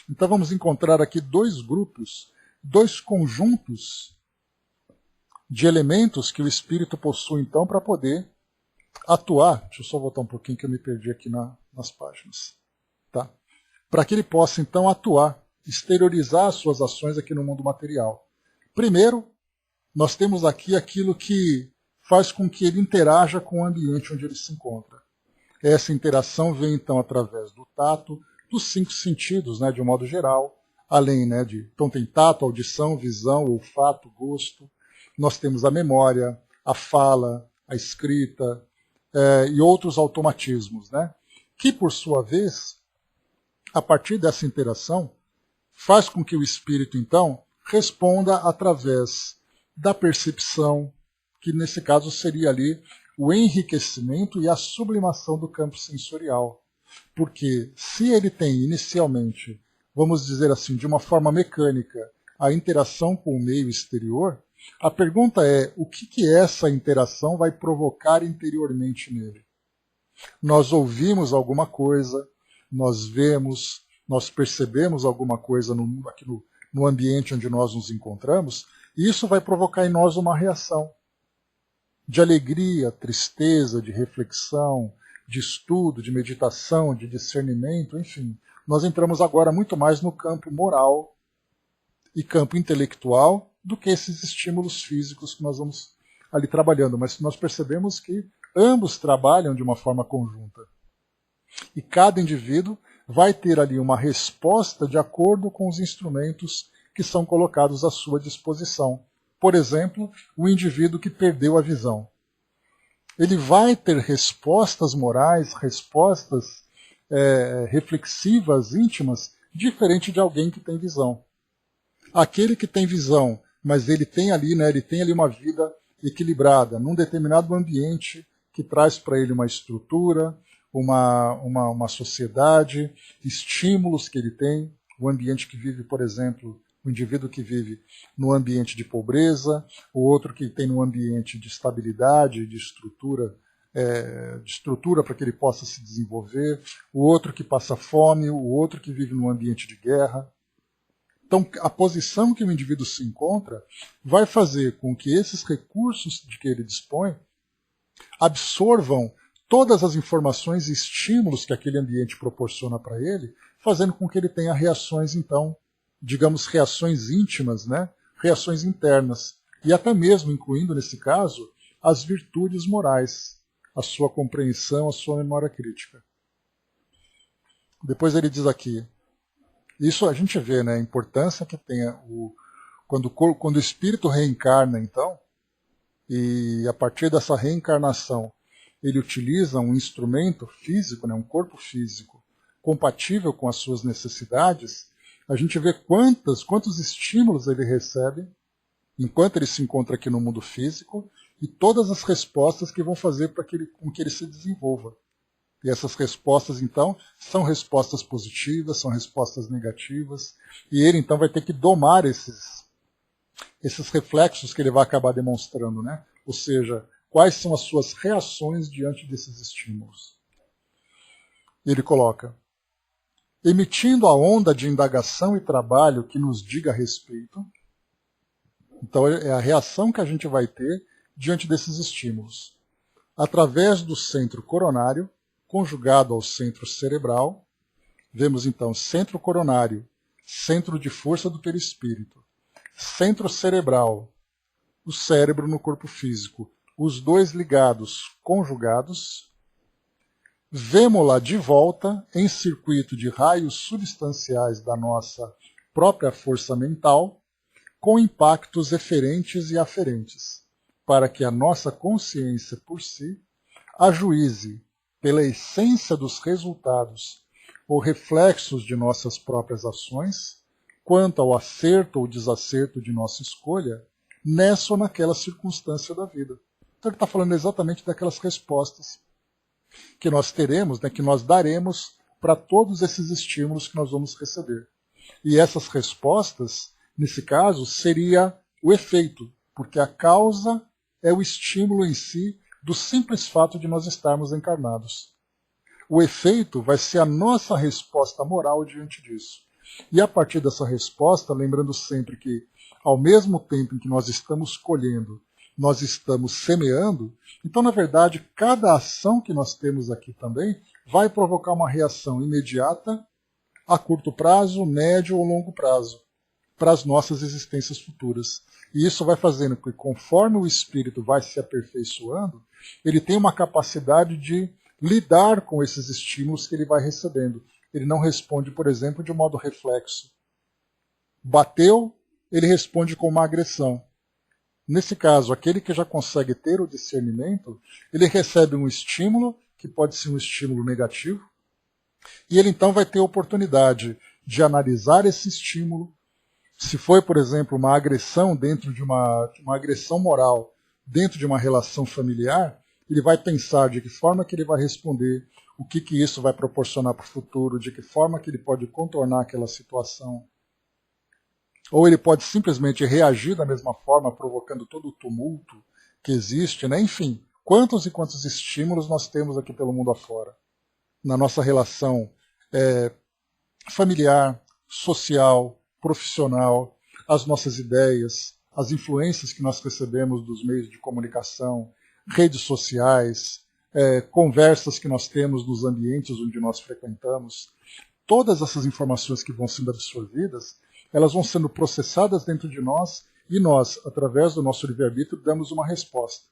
Então vamos encontrar aqui dois grupos, dois conjuntos de elementos que o espírito possui então para poder atuar. Deixa eu só voltar um pouquinho que eu me perdi aqui nas páginas. Tá? Para que ele possa então atuar, exteriorizar as suas ações aqui no mundo material. Primeiro, nós temos aqui aquilo que faz com que ele interaja com o ambiente onde ele se encontra. Essa interação vem então através do tato, dos 5 sentidos, né, de um modo geral, além, né, de... Então tem tato, audição, visão, olfato, gosto. Nós temos a memória, a fala, a escrita e outros automatismos, né, que, por sua vez, a partir dessa interação, faz com que o espírito, então, responda através da percepção, que nesse caso seria ali o enriquecimento e a sublimação do campo sensorial. Porque se ele tem inicialmente, vamos dizer assim, de uma forma mecânica, a interação com o meio exterior, a pergunta é o que essa interação vai provocar interiormente nele. Nós ouvimos alguma coisa, nós vemos, nós percebemos alguma coisa aqui no ambiente onde nós nos encontramos, e isso vai provocar em nós uma reação de alegria, tristeza, de reflexão, de estudo, de meditação, de discernimento, enfim. Nós entramos agora muito mais no campo moral e campo intelectual do que esses estímulos físicos que nós vamos ali trabalhando. Mas nós percebemos que ambos trabalham de uma forma conjunta. E cada indivíduo vai ter ali uma resposta de acordo com os instrumentos que são colocados à sua disposição. Por exemplo, o indivíduo que perdeu a visão. Ele vai ter respostas morais, respostas reflexivas, íntimas, diferente de alguém que tem visão. Aquele que tem visão, mas ele tem ali, né, ele tem ali uma vida equilibrada, num determinado ambiente que traz para ele uma estrutura, uma sociedade, estímulos que ele tem, o ambiente que vive, por exemplo, o indivíduo que vive no ambiente de pobreza, o outro que tem um ambiente de estabilidade, de estrutura para que ele possa se desenvolver, o outro que passa fome, o outro que vive num ambiente de guerra. Então, a posição que o indivíduo se encontra vai fazer com que esses recursos de que ele dispõe absorvam todas as informações e estímulos que aquele ambiente proporciona para ele, fazendo com que ele tenha reações, então, digamos, reações íntimas, né? Reações internas, e até mesmo, incluindo nesse caso, as virtudes morais, a sua compreensão, a sua memória crítica. Depois ele diz aqui, isso a gente vê, né, a importância que tem quando o espírito reencarna, então, e a partir dessa reencarnação ele utiliza um instrumento físico, né, um corpo físico, compatível com as suas necessidades, a gente vê quantos estímulos ele recebe enquanto ele se encontra aqui no mundo físico e todas as respostas que vão fazer com que ele se desenvolva. E essas respostas, então, são respostas positivas, são respostas negativas, e ele, então, vai ter que domar esses reflexos que ele vai acabar demonstrando, né? Ou seja, quais são as suas reações diante desses estímulos. Ele coloca, emitindo a onda de indagação e trabalho que nos diga a respeito, Então é a reação que a gente vai ter diante desses estímulos. Através do centro coronário, conjugado ao centro cerebral, vemos então centro coronário, centro de força do perispírito, centro cerebral, o cérebro no corpo físico, os dois ligados, conjugados, vemo-la de volta em circuito de raios substanciais da nossa própria força mental, com impactos eferentes e aferentes, para que a nossa consciência por si ajuize, pela essência dos resultados ou reflexos de nossas próprias ações, quanto ao acerto ou desacerto de nossa escolha, nessa ou naquela circunstância da vida. Então ele está falando exatamente daquelas respostas que nós teremos, né, que nós daremos para todos esses estímulos que nós vamos receber. E essas respostas, nesse caso, seria o efeito, porque a causa é o estímulo em si do simples fato de nós estarmos encarnados. O efeito vai ser a nossa resposta moral diante disso. E a partir dessa resposta, lembrando sempre que, ao mesmo tempo em que nós estamos colhendo, nós estamos semeando, então, na verdade, cada ação que nós temos aqui também vai provocar uma reação imediata, a curto prazo, médio ou longo prazo, para as nossas existências futuras. E isso vai fazendo que, conforme o espírito vai se aperfeiçoando, ele tem uma capacidade de lidar com esses estímulos que ele vai recebendo. Ele não responde, por exemplo, de modo reflexo. Bateu, ele responde com uma agressão. Nesse caso, aquele que já consegue ter o discernimento, ele recebe um estímulo, que pode ser um estímulo negativo, e ele então vai ter a oportunidade de analisar esse estímulo. Se foi, por exemplo, uma agressão dentro de uma agressão moral, dentro de uma relação familiar, ele vai pensar de que forma que ele vai responder, o que isso vai proporcionar para o futuro, de que forma que ele pode contornar aquela situação. Ou ele pode simplesmente reagir da mesma forma, provocando todo o tumulto que existe, né? Enfim, quantos e quantos estímulos nós temos aqui pelo mundo afora. Na nossa relação familiar, social, profissional, as nossas ideias, as influências que nós recebemos dos meios de comunicação, redes sociais, conversas que nós temos nos ambientes onde nós frequentamos. Todas essas informações que vão sendo absorvidas, elas vão sendo processadas dentro de nós e nós, através do nosso livre-arbítrio, damos uma resposta.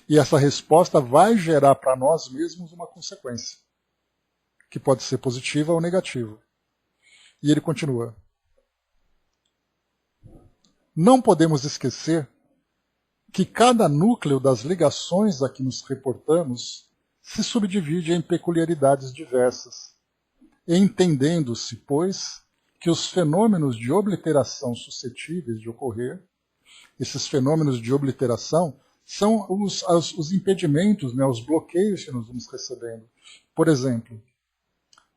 E essa resposta vai gerar para nós mesmos uma consequência, que pode ser positiva ou negativa. E ele continua. Não podemos esquecer que cada núcleo das ligações a que nos reportamos se subdivide em peculiaridades diversas, entendendo-se, pois, que os fenômenos de obliteração suscetíveis de ocorrer, esses fenômenos de obliteração são os impedimentos, né, os bloqueios que nós vamos recebendo. Por exemplo,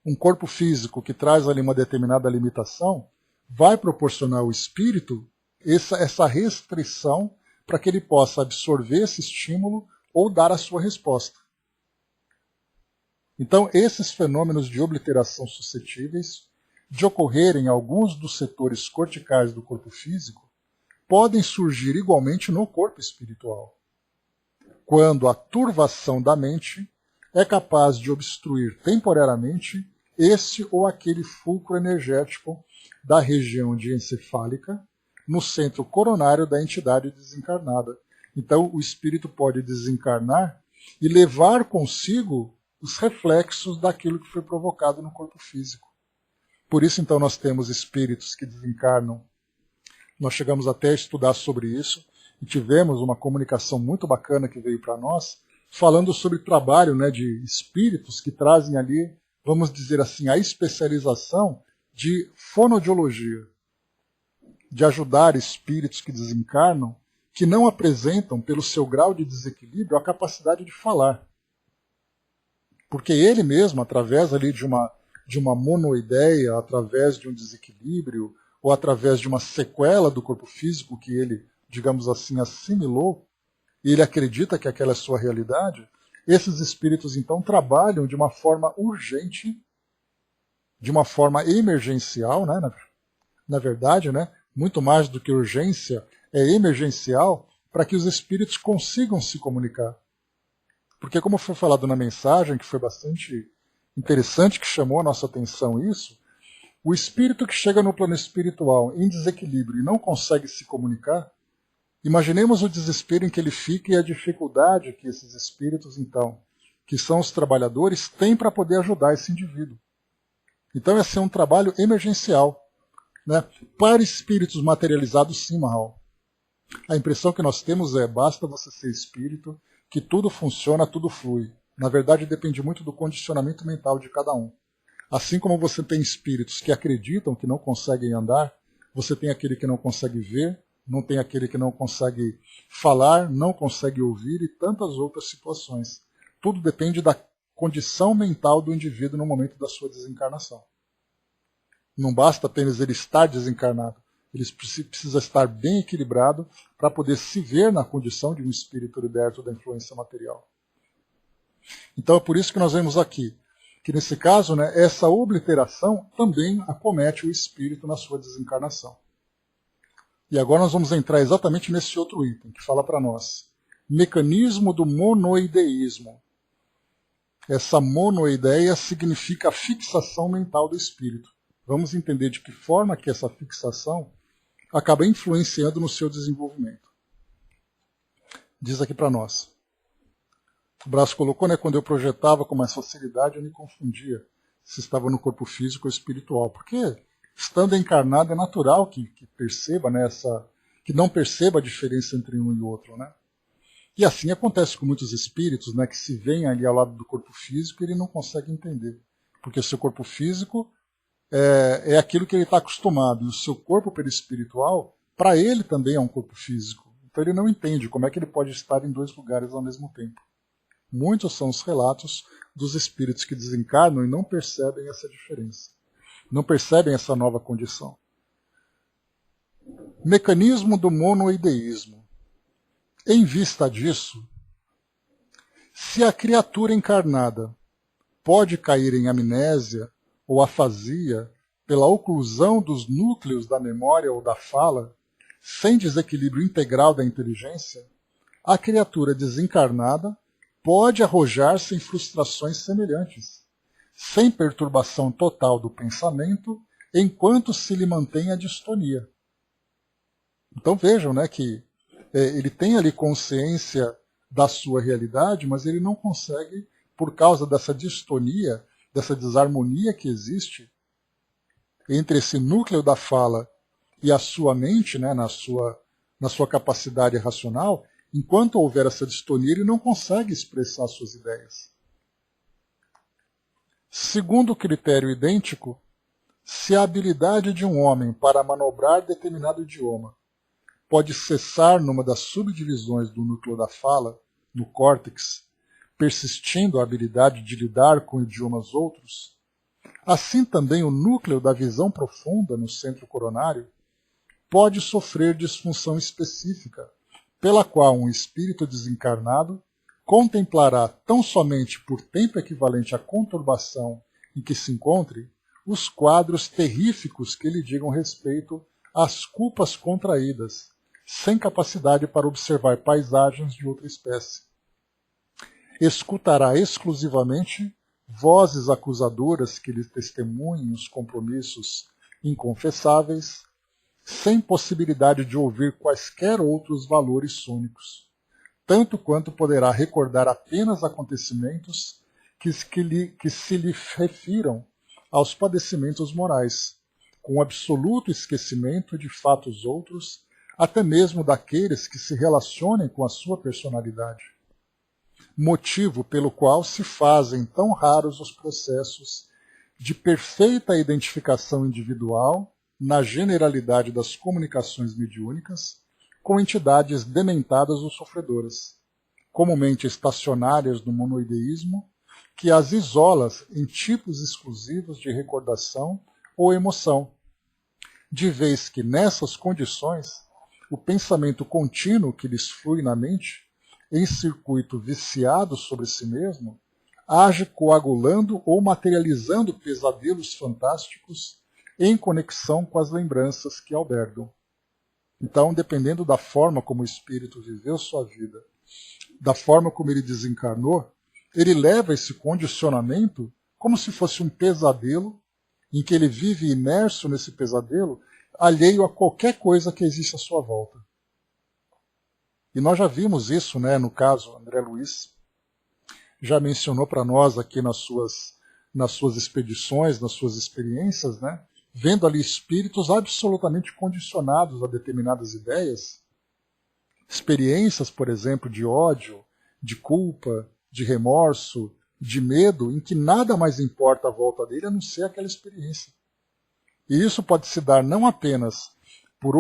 um corpo físico que traz ali uma determinada limitação vai proporcionar ao espírito essa restrição para que ele possa absorver esse estímulo ou dar a sua resposta. Então, esses fenômenos de obliteração suscetíveis de ocorrerem em alguns dos setores corticais do corpo físico podem surgir igualmente no corpo espiritual, quando a turvação da mente é capaz de obstruir temporariamente esse ou aquele fulcro energético da região diencefálica no centro coronário da entidade desencarnada. Então, o espírito pode desencarnar e levar consigo os reflexos daquilo que foi provocado no corpo físico. Por isso, então, nós temos espíritos que desencarnam. Nós chegamos até a estudar sobre isso e tivemos uma comunicação muito bacana que veio para nós, falando sobre o trabalho, né, de espíritos que trazem ali, vamos dizer assim, a especialização de fonoaudiologia, de ajudar espíritos que desencarnam, que não apresentam, pelo seu grau de desequilíbrio, a capacidade de falar. Porque ele mesmo, através ali de uma monoideia, através de um desequilíbrio, ou através de uma sequela do corpo físico que ele, digamos assim, assimilou, e ele acredita que aquela é a sua realidade, esses espíritos, então, trabalham de uma forma urgente, de uma forma emergencial, né, na verdade, né, muito mais do que urgência, é emergencial para que os espíritos consigam se comunicar. Porque, como foi falado na mensagem, que foi bastante interessante, que chamou a nossa atenção isso, o espírito que chega no plano espiritual em desequilíbrio e não consegue se comunicar, imaginemos o desespero em que ele fica e a dificuldade que esses espíritos, então, que são os trabalhadores, têm para poder ajudar esse indivíduo. Então, esse é um trabalho emergencial. Né? Para espíritos materializados, sim, Mahal. A impressão que nós temos é, basta você ser espírito, que tudo funciona, tudo flui. Na verdade, depende muito do condicionamento mental de cada um. Assim como você tem espíritos que acreditam que não conseguem andar, você tem aquele que não consegue ver, não tem aquele que não consegue falar, não consegue ouvir e tantas outras situações. Tudo depende da condição mental do indivíduo no momento da sua desencarnação. Não basta apenas ele estar desencarnado. Ele precisa estar bem equilibrado para poder se ver na condição de um espírito liberto da influência material. Então é por isso que nós vemos aqui, que nesse caso, né, essa obliteração também acomete o espírito na sua desencarnação. E agora nós vamos entrar exatamente nesse outro item, que fala para nós. Mecanismo do monoideísmo. Essa monoideia significa a fixação mental do espírito. Vamos entender de que forma que essa fixação acaba influenciando no seu desenvolvimento. Diz aqui para nós. O Brás colocou, né, quando eu projetava com mais facilidade, eu me confundia se estava no corpo físico ou espiritual. Porque, estando encarnado, é natural que perceba, né, que não perceba a diferença entre um e outro. Né? E assim acontece com muitos espíritos, né, que se veem ali ao lado do corpo físico e ele não consegue entender. Porque o seu corpo físico é aquilo que ele está acostumado. E o seu corpo perispiritual, para ele também é um corpo físico. Então ele não entende como é que ele pode estar em dois lugares ao mesmo tempo. Muitos são os relatos dos espíritos que desencarnam e não percebem essa diferença. Não percebem essa nova condição. Mecanismo do monoideísmo. Em vista disso, se a criatura encarnada pode cair em amnésia ou afasia pela oclusão dos núcleos da memória ou da fala, sem desequilíbrio integral da inteligência, a criatura desencarnada pode arrojar-se em frustrações semelhantes, sem perturbação total do pensamento, enquanto se lhe mantém a distonia. Então vejam, né, que ele tem ali consciência da sua realidade, mas ele não consegue, por causa dessa distonia, dessa desarmonia que existe entre esse núcleo da fala e a sua mente, né, na sua capacidade racional, enquanto houver essa distonia, ele não consegue expressar suas ideias. Segundo critério idêntico, se a habilidade de um homem para manobrar determinado idioma pode cessar numa das subdivisões do núcleo da fala, no córtex, persistindo a habilidade de lidar com idiomas outros, assim também o núcleo da visão profunda no centro coronário pode sofrer disfunção específica, pela qual um espírito desencarnado contemplará tão somente por tempo equivalente à conturbação em que se encontre os quadros terríficos que lhe digam respeito às culpas contraídas, sem capacidade para observar paisagens de outra espécie. Escutará exclusivamente vozes acusadoras que lhe testemunhem os compromissos inconfessáveis, sem possibilidade de ouvir quaisquer outros valores sônicos, tanto quanto poderá recordar apenas acontecimentos que se lhe refiram aos padecimentos morais, com absoluto esquecimento de fatos outros, até mesmo daqueles que se relacionem com a sua personalidade. Motivo pelo qual se fazem tão raros os processos de perfeita identificação individual na generalidade das comunicações mediúnicas com entidades dementadas ou sofredoras, comumente estacionárias no monoideísmo, que as isola em tipos exclusivos de recordação ou emoção, de vez que nessas condições o pensamento contínuo que lhes flui na mente, em circuito viciado sobre si mesmo, age coagulando ou materializando pesadelos fantásticos em conexão com as lembranças que albergam. Então, dependendo da forma como o espírito viveu sua vida, da forma como ele desencarnou, ele leva esse condicionamento como se fosse um pesadelo, em que ele vive imerso nesse pesadelo, alheio a qualquer coisa que existe à sua volta. E nós já vimos isso, né, no caso, André Luiz já mencionou para nós aqui nas suas expedições, nas suas experiências, né, vendo ali espíritos absolutamente condicionados a determinadas ideias, experiências, por exemplo, de ódio, de culpa, de remorso, de medo, em que nada mais importa à volta dele a não ser aquela experiência. E isso pode se dar não apenas por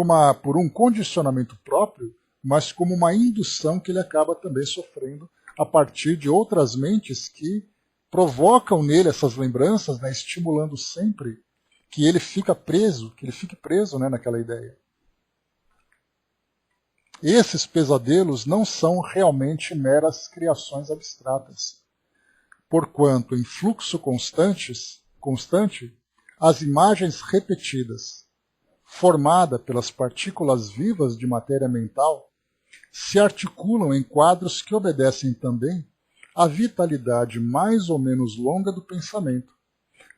um condicionamento próprio, mas como uma indução que ele acaba também sofrendo a partir de outras mentes que provocam nele essas lembranças, né, estimulando sempre que ele fique preso, né, naquela ideia. Esses pesadelos não são realmente meras criações abstratas, porquanto em fluxo constante, as imagens repetidas, formadas pelas partículas vivas de matéria mental, se articulam em quadros que obedecem também à vitalidade mais ou menos longa do pensamento,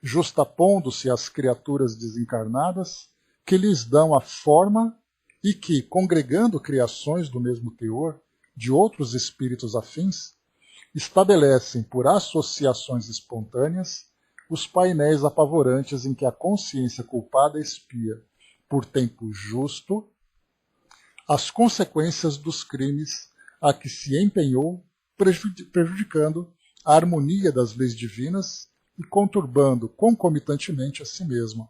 justapondo-se às criaturas desencarnadas que lhes dão a forma e que, congregando criações do mesmo teor de outros espíritos afins, estabelecem por associações espontâneas os painéis apavorantes em que a consciência culpada expia, por tempo justo, as consequências dos crimes a que se empenhou, prejudicando a harmonia das leis divinas e conturbando concomitantemente a si mesma.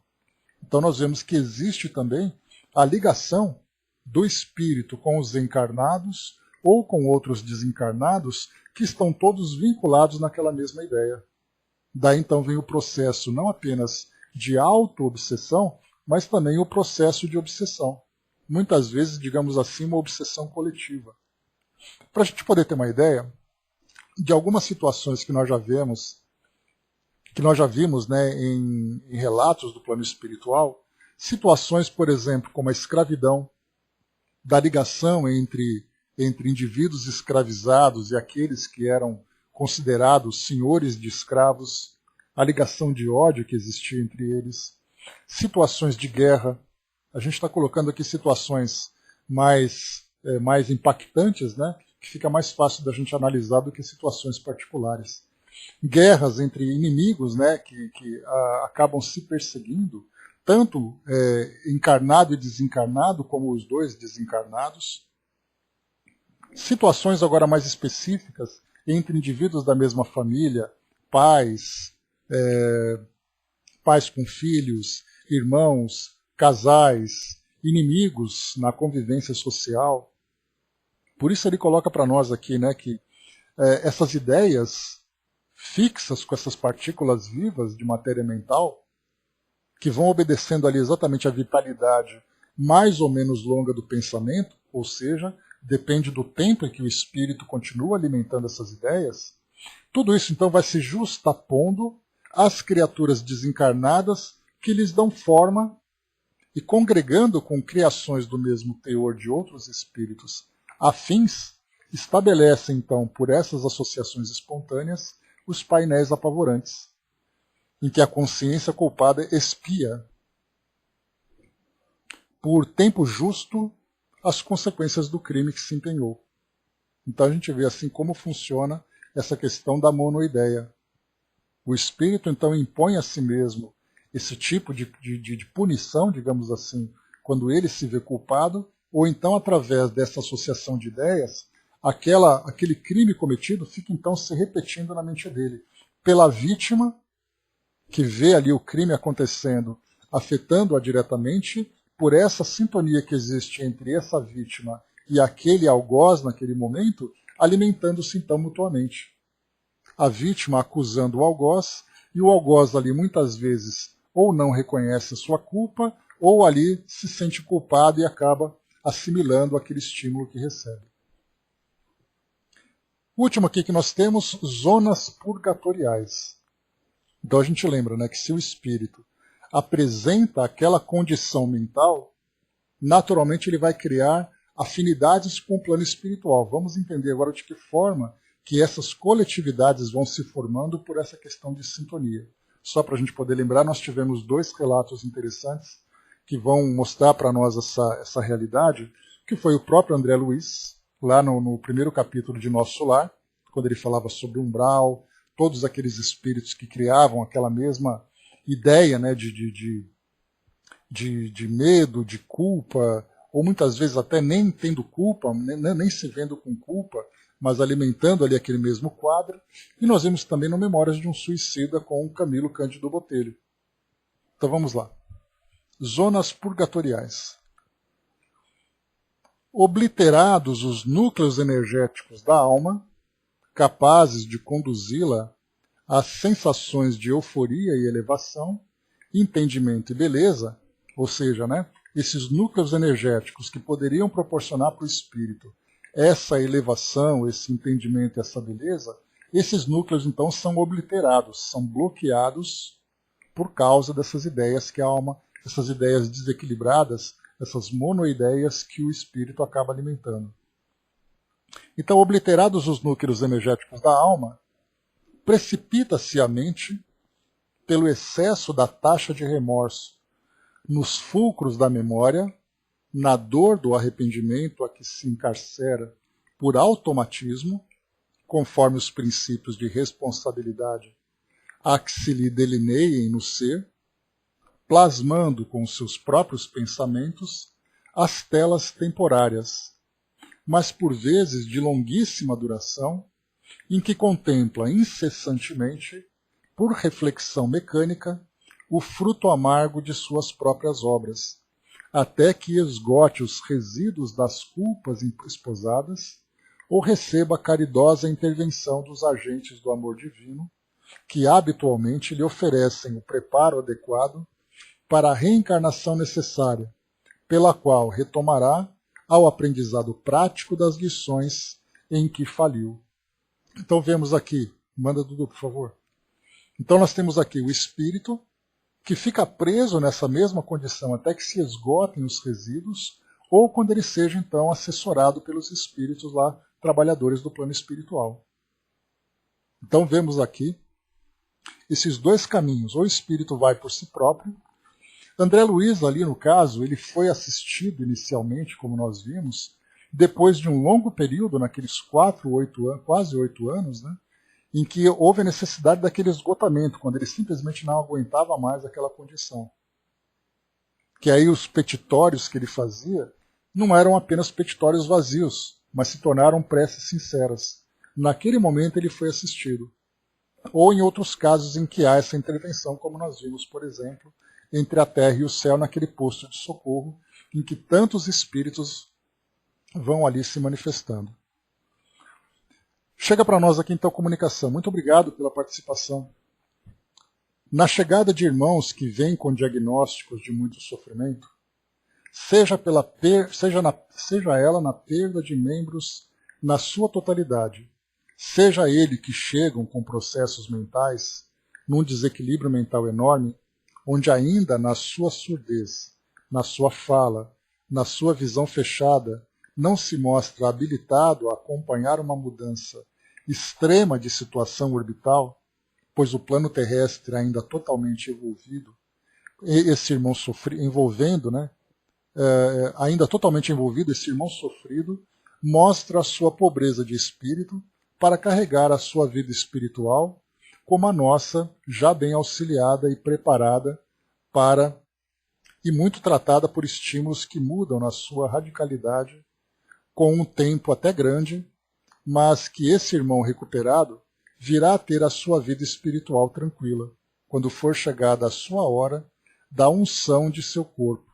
Então nós vemos que existe também a ligação do espírito com os encarnados ou com outros desencarnados que estão todos vinculados naquela mesma ideia. Daí então vem o processo não apenas de auto-obsessão, mas também o processo de obsessão. Muitas vezes, digamos assim, uma obsessão coletiva. Para a gente poder ter uma ideia de algumas situações que nós já vimos, né, em relatos do plano espiritual, situações, por exemplo, como a escravidão, da ligação entre indivíduos escravizados e aqueles que eram considerados senhores de escravos, a ligação de ódio que existia entre eles, situações de guerra. A gente está colocando aqui situações mais impactantes, né, que fica mais fácil da gente analisar do que situações particulares. Guerras entre inimigos, né, que acabam se perseguindo, tanto encarnado e desencarnado, como os dois desencarnados. Situações agora mais específicas entre indivíduos da mesma família, pais com filhos, irmãos, casais, inimigos na convivência social. Por isso ele coloca para nós aqui, né, que essas ideias fixas com essas partículas vivas de matéria mental, que vão obedecendo ali exatamente a vitalidade mais ou menos longa do pensamento, ou seja, depende do tempo em que o espírito continua alimentando essas ideias, tudo isso então vai se justapondo às criaturas desencarnadas que lhes dão forma e congregando com criações do mesmo teor de outros espíritos afins, estabelecem então por essas associações espontâneas os painéis apavorantes, em que a consciência culpada expia, por tempo justo, as consequências do crime que se empenhou. Então a gente vê assim como funciona essa questão da monoideia. O espírito então impõe a si mesmo esse tipo de punição, digamos assim, quando ele se vê culpado, ou então através dessa associação de ideias, aquele crime cometido fica então se repetindo na mente dele, pela vítima, que vê ali o crime acontecendo, afetando-a diretamente, por essa sintonia que existe entre essa vítima e aquele algoz naquele momento, alimentando-se então mutuamente. A vítima acusando o algoz, e o algoz ali muitas vezes ou não reconhece a sua culpa, ou ali se sente culpado e acaba assimilando aquele estímulo que recebe. O último aqui que nós temos, zonas purgatoriais. Então a gente lembra, né, que se o espírito apresenta aquela condição mental, naturalmente ele vai criar afinidades com o plano espiritual. Vamos entender agora de que forma que essas coletividades vão se formando por essa questão de sintonia. Só para a gente poder lembrar, nós tivemos 2 relatos interessantes que vão mostrar para nós essa realidade, que foi o próprio André Luiz, lá no primeiro capítulo de Nosso Lar, quando ele falava sobre umbral, todos aqueles espíritos que criavam aquela mesma ideia, né, de medo, de culpa, ou muitas vezes até nem tendo culpa, nem se vendo com culpa, mas alimentando ali aquele mesmo quadro. E nós vimos também no Memórias de um Suicida com o Camilo Cândido Botelho. Então vamos lá. Zonas purgatoriais. Obliterados os núcleos energéticos da alma, capazes de conduzi-la às sensações de euforia e elevação, entendimento e beleza, ou seja, né, esses núcleos energéticos que poderiam proporcionar para o espírito essa elevação, esse entendimento, essa beleza, esses núcleos então são obliterados, são bloqueados por causa dessas ideias que a alma, essas ideias desequilibradas, essas monoideias que o espírito acaba alimentando. Então, obliterados os núcleos energéticos da alma, precipita-se a mente, pelo excesso da taxa de remorso, nos fulcros da memória, na dor do arrependimento a que se encarcera por automatismo, conforme os princípios de responsabilidade a que se lhe delineiem no ser, plasmando com seus próprios pensamentos as telas temporárias, mas por vezes de longuíssima duração, em que contempla incessantemente, por reflexão mecânica, o fruto amargo de suas próprias obras, até que esgote os resíduos das culpas esposadas ou receba a caridosa intervenção dos agentes do amor divino, que habitualmente lhe oferecem o preparo adequado para a reencarnação necessária, pela qual retomará ao aprendizado prático das lições em que faliu. Então vemos aqui, manda Dudu, por favor. Então nós temos aqui o espírito que fica preso nessa mesma condição até que se esgotem os resíduos, ou quando ele seja então assessorado pelos espíritos lá, trabalhadores do plano espiritual. Então vemos aqui esses 2 caminhos, ou o espírito vai por si próprio. André Luiz, ali no caso, ele foi assistido inicialmente, como nós vimos, depois de um longo período, naqueles quase 8 anos, né, em que houve a necessidade daquele esgotamento, quando ele simplesmente não aguentava mais aquela condição. Que aí os petitórios que ele fazia não eram apenas petitórios vazios, mas se tornaram preces sinceras. Naquele momento ele foi assistido. Ou em outros casos em que há essa intervenção, como nós vimos, por exemplo, entre a terra e o céu, naquele posto de socorro, em que tantos espíritos vão ali se manifestando. Chega para nós aqui então a comunicação. Muito obrigado pela participação. Na chegada de irmãos que vêm com diagnósticos de muito sofrimento, seja ela na perda de membros na sua totalidade, seja ele que chegam com processos mentais, num desequilíbrio mental enorme, onde ainda na sua surdez, na sua fala, na sua visão fechada, não se mostra habilitado a acompanhar uma mudança extrema de situação orbital, pois o plano terrestre ainda totalmente envolvido, esse irmão envolvendo, né, ainda totalmente envolvido, esse irmão sofrido mostra a sua pobreza de espírito para carregar a sua vida espiritual, como a nossa, já bem auxiliada e preparada para, e muito tratada por estímulos que mudam na sua radicalidade, com um tempo até grande, mas que esse irmão recuperado virá a ter a sua vida espiritual tranquila, quando for chegada a sua hora da unção de seu corpo.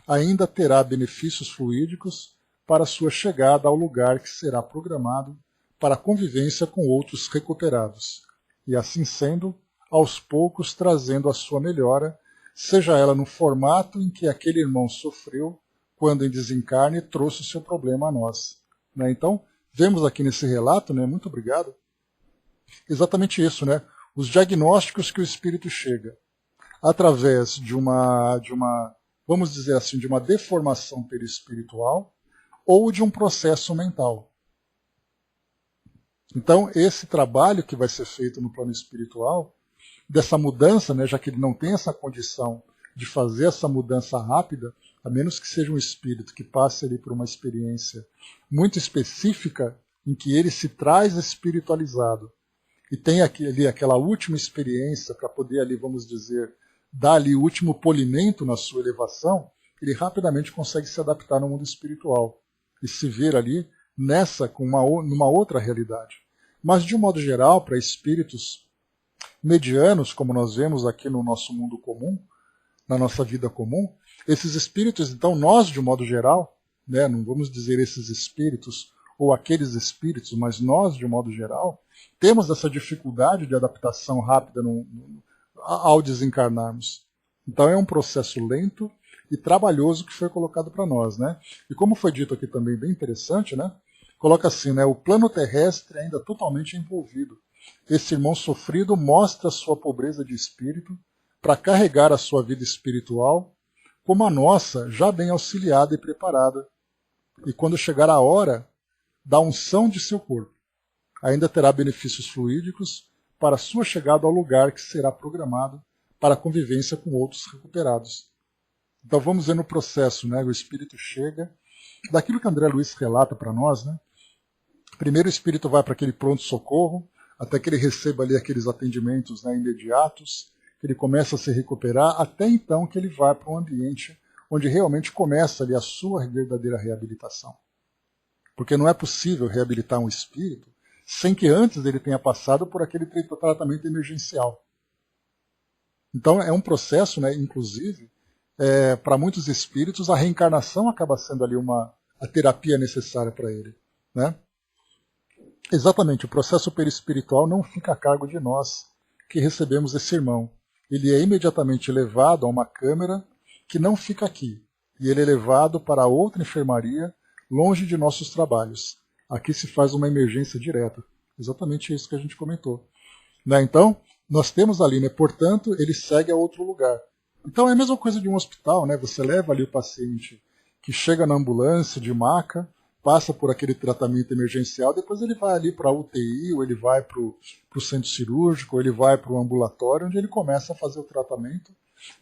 Ainda terá benefícios fluídicos para sua chegada ao lugar que será programado para a convivência com outros recuperados, e assim sendo, aos poucos trazendo a sua melhora, seja ela no formato em que aquele irmão sofreu quando em desencarne trouxe o seu problema a nós. Né? Então, vemos aqui nesse relato, né, muito obrigado, exatamente isso, né, os diagnósticos que o espírito chega, através de uma vamos dizer assim, de uma deformação perispiritual ou de um processo mental. Então, esse trabalho que vai ser feito no plano espiritual, dessa mudança, né, já que ele não tem essa condição de fazer essa mudança rápida, a menos que seja um espírito que passe ali por uma experiência muito específica, em que ele se traz espiritualizado e tem ali aquela última experiência para poder ali, vamos dizer, dar ali o último polimento na sua elevação, ele rapidamente consegue se adaptar no mundo espiritual e se ver ali numa outra realidade. Mas, de um modo geral, para espíritos medianos, como nós vemos aqui no nosso mundo comum, na nossa vida comum, esses espíritos, então, nós, de um modo geral, né, não vamos dizer esses espíritos ou aqueles espíritos, mas nós, de um modo geral, temos essa dificuldade de adaptação rápida ao desencarnarmos. Então, é um processo lento e trabalhoso que foi colocado para nós, né? E como foi dito aqui também, bem interessante, né? Coloca assim, né? O plano terrestre ainda totalmente envolvido. Esse irmão sofrido mostra sua pobreza de espírito para carregar a sua vida espiritual, como a nossa, já bem auxiliada e preparada. E quando chegar a hora da unção de seu corpo, ainda terá benefícios fluídicos para sua chegada ao lugar que será programado para a convivência com outros recuperados. Então vamos ver no processo, né? O espírito chega, daquilo que André Luiz relata para nós, né? Primeiro o espírito vai para aquele pronto-socorro, até que ele receba ali aqueles atendimentos, né, imediatos, que ele começa a se recuperar, até então que ele vai para um ambiente onde realmente começa ali a sua verdadeira reabilitação. Porque não é possível reabilitar um espírito sem que antes ele tenha passado por aquele tratamento emergencial. Então é um processo, né, inclusive, para muitos espíritos, a reencarnação acaba sendo ali a terapia necessária para ele, né? Exatamente, o processo perispiritual não fica a cargo de nós que recebemos esse irmão. Ele é imediatamente levado a uma câmara que não fica aqui, e ele é levado para outra enfermaria, longe de nossos trabalhos. Aqui se faz uma emergência direta. Exatamente isso que a gente comentou. Né? Então, nós temos ali, né? Portanto, ele segue a outro lugar. Então é a mesma coisa de um hospital, né? Você leva ali o paciente que chega na ambulância de maca, passa por aquele tratamento emergencial, depois ele vai ali para a UTI, ou ele vai para o centro cirúrgico, ou ele vai para o ambulatório, onde ele começa a fazer o tratamento.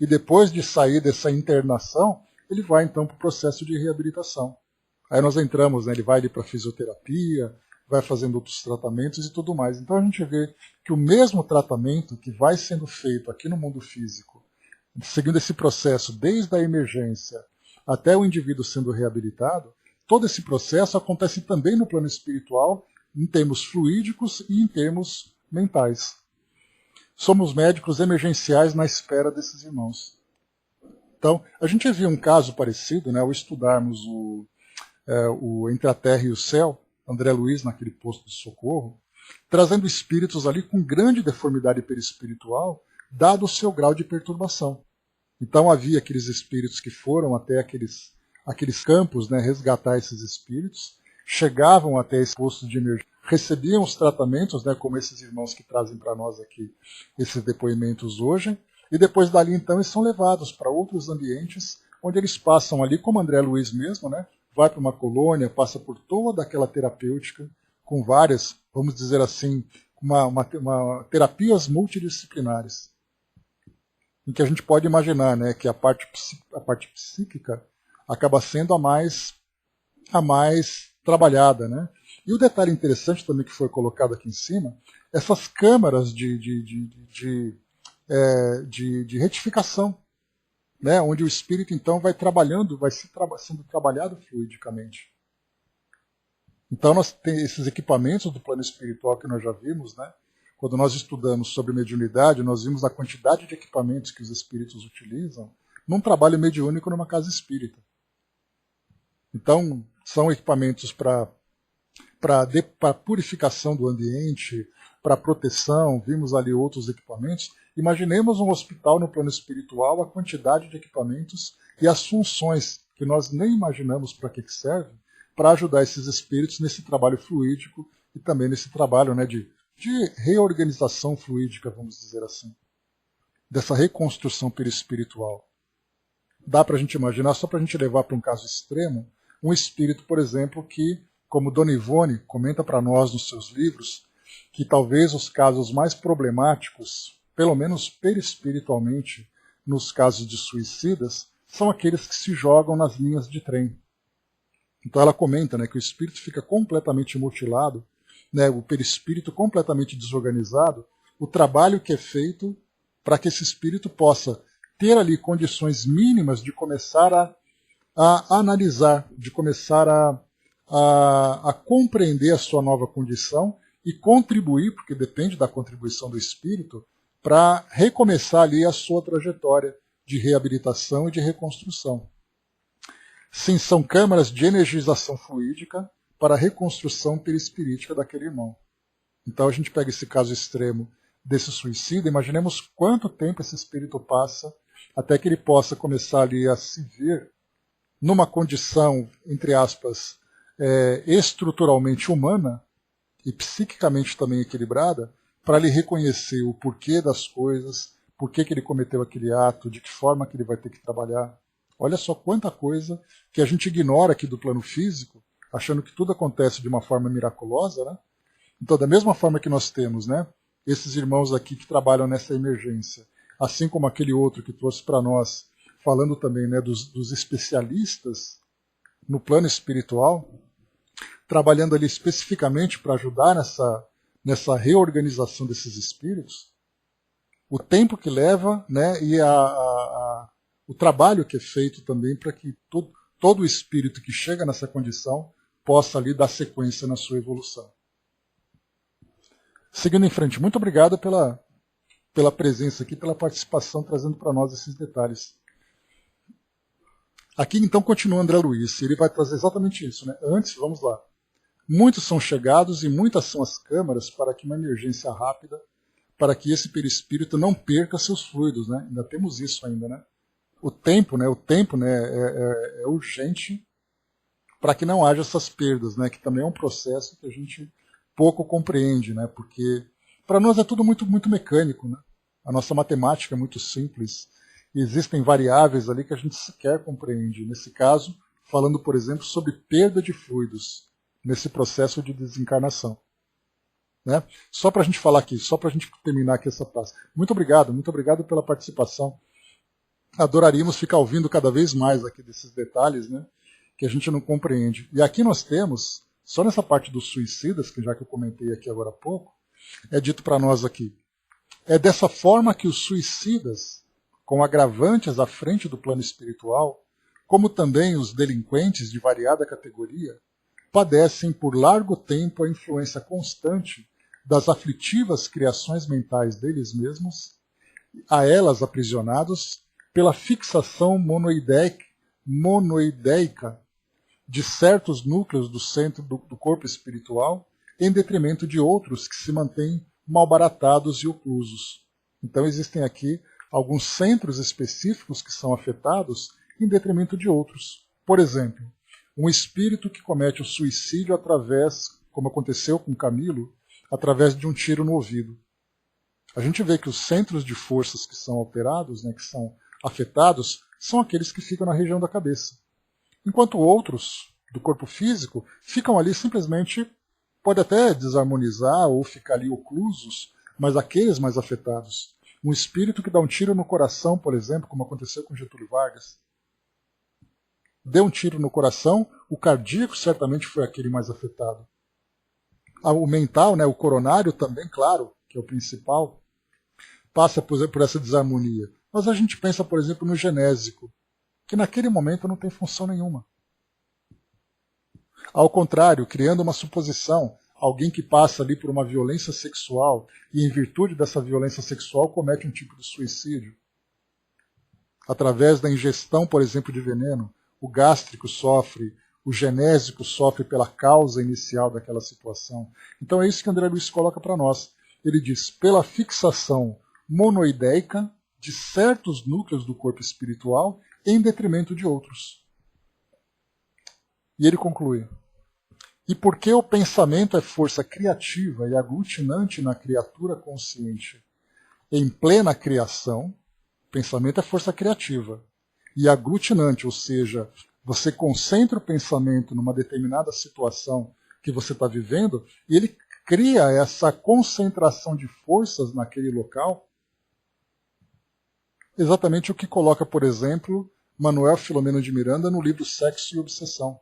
E depois de sair dessa internação, ele vai então para o processo de reabilitação. Aí nós entramos, né, ele vai ali para a fisioterapia, vai fazendo outros tratamentos e tudo mais. Então a gente vê que o mesmo tratamento que vai sendo feito aqui no mundo físico, seguindo esse processo desde a emergência até o indivíduo sendo reabilitado, todo esse processo acontece também no plano espiritual, em termos fluídicos e em termos mentais. Somos médicos emergenciais na espera desses irmãos. Então, a gente viu um caso parecido, né, ao estudarmos o Entre a Terra e o Céu, André Luiz naquele posto de socorro, trazendo espíritos ali com grande deformidade perispiritual, dado o seu grau de perturbação. Então havia aqueles espíritos que foram até aqueles campos, né, resgatar esses espíritos, chegavam até esse posto de emergência, recebiam os tratamentos, né, como esses irmãos que trazem para nós aqui esses depoimentos hoje, e depois dali então eles são levados para outros ambientes, onde eles passam ali, como André Luiz mesmo, né, vai para uma colônia, passa por toda aquela terapêutica, com várias, vamos dizer assim, terapias multidisciplinares, em que a gente pode imaginar, né, que a parte psíquica acaba sendo a mais trabalhada, né? E o detalhe interessante também que foi colocado aqui em cima, essas câmaras de retificação, né? Onde o espírito então vai sendo trabalhado fluidicamente. Então nós temos esses equipamentos do plano espiritual que nós já vimos, né? Quando nós estudamos sobre mediunidade, nós vimos a quantidade de equipamentos que os espíritos utilizam num trabalho mediúnico numa casa espírita. Então, são equipamentos para purificação do ambiente, para proteção, vimos ali outros equipamentos. Imaginemos um hospital no plano espiritual, a quantidade de equipamentos e as funções que nós nem imaginamos para que serve, para ajudar esses espíritos nesse trabalho fluídico e também nesse trabalho, né, de reorganização fluídica, vamos dizer assim, dessa reconstrução perispiritual. dá para a gente imaginar, só para a gente levar para um caso extremo, um espírito, por exemplo, que, como Dona Ivone comenta para nós nos seus livros, que talvez os casos mais problemáticos, pelo menos perispiritualmente, nos casos de suicidas, são aqueles que se jogam nas linhas de trem. Então ela comenta, né, que o espírito fica completamente mutilado, né, o perispírito completamente desorganizado, o trabalho que é feito para que esse espírito possa ter ali condições mínimas de começar a analisar, de começar a compreender a sua nova condição e contribuir, porque depende da contribuição do espírito, para recomeçar ali a sua trajetória de reabilitação e de reconstrução. Sim, são câmaras de energização fluídica para a reconstrução perispirítica daquele irmão. Então a gente pega esse caso extremo desse suicida, imaginemos quanto tempo esse espírito passa até que ele possa começar ali a se ver numa condição, entre aspas, estruturalmente humana e psiquicamente também equilibrada, para ele reconhecer o porquê das coisas, por que ele cometeu aquele ato, de que forma que ele vai ter que trabalhar. Olha só quanta coisa que a gente ignora aqui do plano físico, achando que tudo acontece de uma forma miraculosa, né? Então, da mesma forma que nós temos, né, esses irmãos aqui que trabalham nessa emergência, assim como aquele outro que trouxe para nós, falando também, né, dos especialistas no plano espiritual, trabalhando ali especificamente para ajudar nessa reorganização desses espíritos, o tempo que leva, né, e o trabalho que é feito também para que todo o espírito que chega nessa condição possa ali dar sequência na sua evolução. Seguindo em frente, muito obrigado pela presença aqui, pela participação, trazendo para nós esses detalhes. Aqui então continua André Luiz, ele vai trazer exatamente isso, né? Antes, vamos lá. Muitos são chegados e muitas são as câmaras para que uma emergência rápida, para que esse perispírito não perca seus fluidos, né? Ainda temos isso ainda, né? O tempo, né, é urgente para que não haja essas perdas, né, que também é um processo que a gente pouco compreende, né, porque para nós é tudo muito, muito mecânico, né? A nossa matemática é muito simples e existem variáveis ali que a gente sequer compreende. Nesse caso, falando, por exemplo, sobre perda de fluidos nesse processo de desencarnação. Né? Só para a gente falar aqui, só para a gente terminar aqui essa taça. Muito obrigado pela participação. Adoraríamos ficar ouvindo cada vez mais aqui desses detalhes, né, que a gente não compreende. E aqui nós temos, só nessa parte dos suicidas, que já que eu comentei aqui agora há pouco, é dito para nós aqui, é dessa forma que os suicidas, com agravantes à frente do plano espiritual, como também os delinquentes de variada categoria, padecem por largo tempo a influência constante das aflitivas criações mentais deles mesmos, a elas aprisionados, pela fixação monoideica de certos núcleos do centro do corpo espiritual, em detrimento de outros que se mantêm malbaratados e oclusos. Então existem aqui alguns centros específicos que são afetados em detrimento de outros. Por exemplo, um espírito que comete o suicídio através, como aconteceu com Camilo, através de um tiro no ouvido. A gente vê que os centros de forças que são alterados, né, que são afetados, são aqueles que ficam na região da cabeça. Enquanto outros, do corpo físico, ficam ali simplesmente, pode até desarmonizar ou ficar ali oclusos, mas aqueles mais afetados. Um espírito que dá um tiro no coração, por exemplo, como aconteceu com Getúlio Vargas. Deu um tiro no coração, o cardíaco certamente foi aquele mais afetado. O mental, né, o coronário também, claro, que é o principal, passa por essa desarmonia. Mas a gente pensa, por exemplo, no genésico, que naquele momento não tem função nenhuma. Ao contrário, criando uma suposição, alguém que passa ali por uma violência sexual e em virtude dessa violência sexual comete um tipo de suicídio. Através da ingestão, por exemplo, de veneno, o gástrico sofre, o genésico sofre pela causa inicial daquela situação. Então é isso que André Luiz coloca para nós. Ele diz, pela fixação monoideica de certos núcleos do corpo espiritual em detrimento de outros. E ele conclui, e porque o pensamento é força criativa e aglutinante na criatura consciente em plena criação, o pensamento é força criativa, e aglutinante, ou seja, você concentra o pensamento numa determinada situação que você está vivendo, e ele cria essa concentração de forças naquele local, exatamente o que coloca, por exemplo, Manuel Filomeno de Miranda no livro Sexo e Obsessão,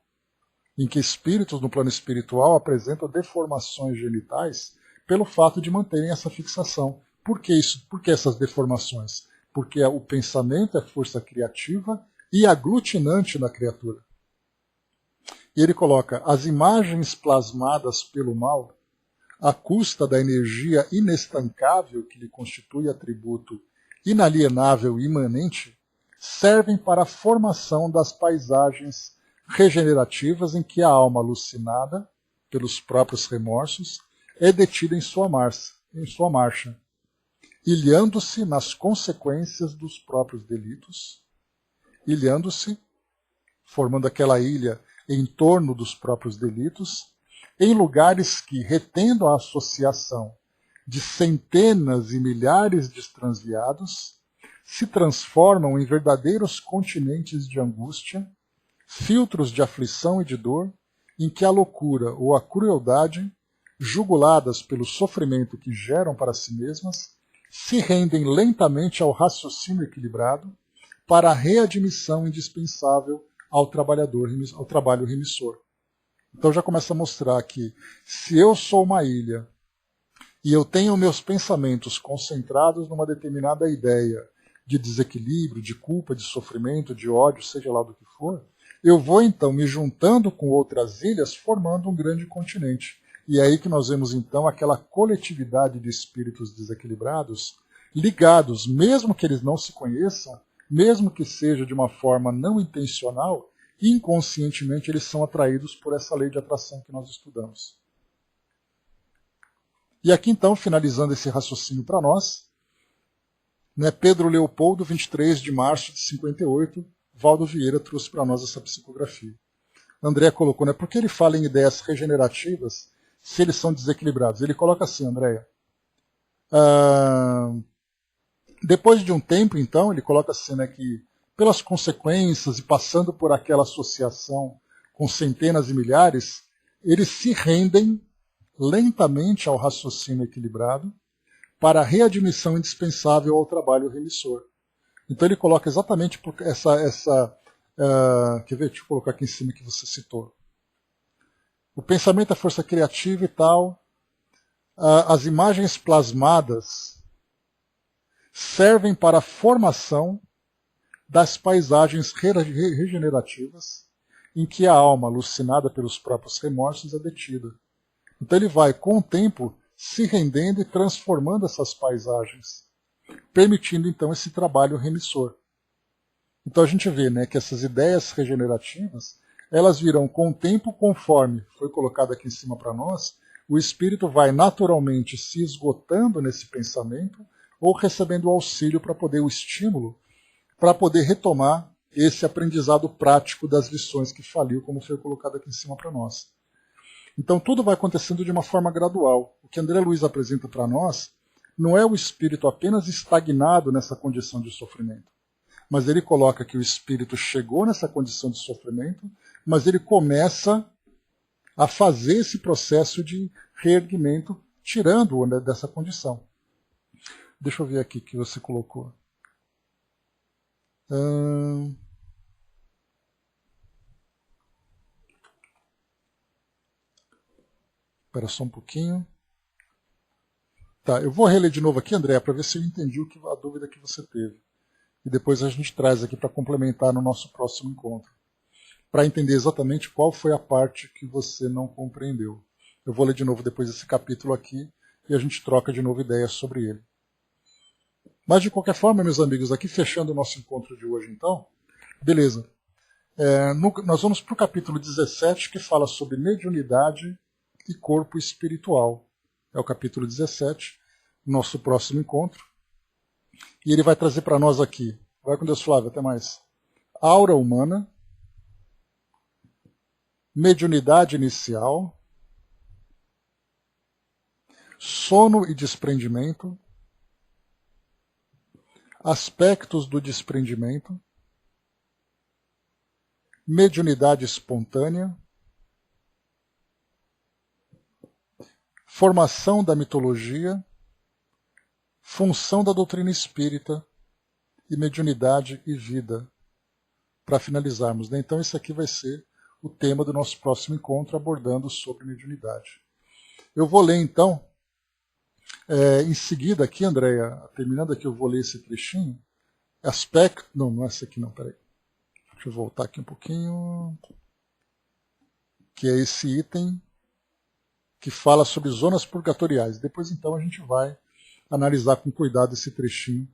em que espíritos no plano espiritual apresentam deformações genitais pelo fato de manterem essa fixação. Por que isso? Por que essas deformações? Porque o pensamento é força criativa e aglutinante na criatura. E ele coloca as imagens plasmadas pelo mal, à custa da energia inestancável que lhe constitui atributo inalienável e imanente, servem para a formação das paisagens regenerativas em que a alma alucinada pelos próprios remorsos é detida em sua marcha, ilhando-se nas consequências dos próprios delitos, formando aquela ilha em torno dos próprios delitos, em lugares que, retendo a associação de centenas e milhares de transviados, se transformam em verdadeiros continentes de angústia, filtros de aflição e de dor, em que a loucura ou a crueldade, juguladas pelo sofrimento que geram para si mesmas, se rendem lentamente ao raciocínio equilibrado para a readmissão indispensável ao trabalho remissor. Então já começa a mostrar que se eu sou uma ilha e eu tenho meus pensamentos concentrados numa determinada ideia de desequilíbrio, de culpa, de sofrimento, de ódio, seja lá do que for, eu vou então me juntando com outras ilhas, formando um grande continente. E é aí que nós vemos então aquela coletividade de espíritos desequilibrados, ligados, mesmo que eles não se conheçam, mesmo que seja de uma forma não intencional, inconscientemente eles são atraídos por essa lei de atração que nós estudamos. E aqui então, finalizando esse raciocínio para nós, né, Pedro Leopoldo, 23 de março de 58, Valdo Vieira trouxe para nós essa psicografia. André colocou, né, por que ele fala em ideias regenerativas se eles são desequilibrados? Ele coloca assim, Andréia. Depois de um tempo, então, ele coloca assim, né, que pelas consequências e passando por aquela associação com centenas e milhares, eles se rendem lentamente ao raciocínio equilibrado para a readmissão indispensável ao trabalho remissor. Então ele coloca exatamente por quer ver? Deixa eu colocar aqui em cima que você citou. O pensamento é força criativa e tal. As imagens plasmadas servem para a formação das paisagens regenerativas em que a alma, alucinada pelos próprios remorsos, é detida. Então ele vai, com o tempo, se rendendo e transformando essas paisagens, permitindo então esse trabalho remissor. Então a gente vê, né, que essas ideias regenerativas, elas virão com o tempo, conforme foi colocado aqui em cima para nós, o espírito vai naturalmente se esgotando nesse pensamento ou recebendo o auxílio para poder, o estímulo, para poder retomar esse aprendizado prático das lições que faliu, como foi colocado aqui em cima para nós. Então tudo vai acontecendo de uma forma gradual. O que André Luiz apresenta para nós não é o espírito apenas estagnado nessa condição de sofrimento, mas ele coloca que o espírito chegou nessa condição de sofrimento, mas ele começa a fazer esse processo de reerguimento, tirando-o dessa condição. Deixa eu ver aqui o que você colocou. Espera só um pouquinho. Tá, eu vou reler de novo aqui, André, para ver se eu entendi a dúvida que você teve. E depois a gente traz aqui para complementar no nosso próximo encontro, para entender exatamente qual foi a parte que você não compreendeu. Eu vou ler de novo depois esse capítulo aqui e a gente troca de novo ideias sobre ele. Mas de qualquer forma, meus amigos, aqui fechando o nosso encontro de hoje então, beleza. Nós vamos para o capítulo 17, que fala sobre mediunidade e corpo espiritual. É o capítulo 17, nosso próximo encontro. E ele vai trazer para nós aqui, vai com Deus, Flávio, até mais, aura humana, mediunidade inicial, sono e desprendimento, aspectos do desprendimento, mediunidade espontânea, formação da mitologia, função da doutrina espírita e mediunidade e vida, para finalizarmos, né? Então esse aqui vai ser o tema do nosso próximo encontro, abordando sobre mediunidade. Eu vou ler então, em seguida aqui, Andréia, terminando aqui eu vou ler esse trechinho, aspecto, não é esse aqui não, peraí, deixa eu voltar aqui um pouquinho, que é esse item que fala sobre zonas purgatoriais. Depois então a gente vai analisar com cuidado esse trechinho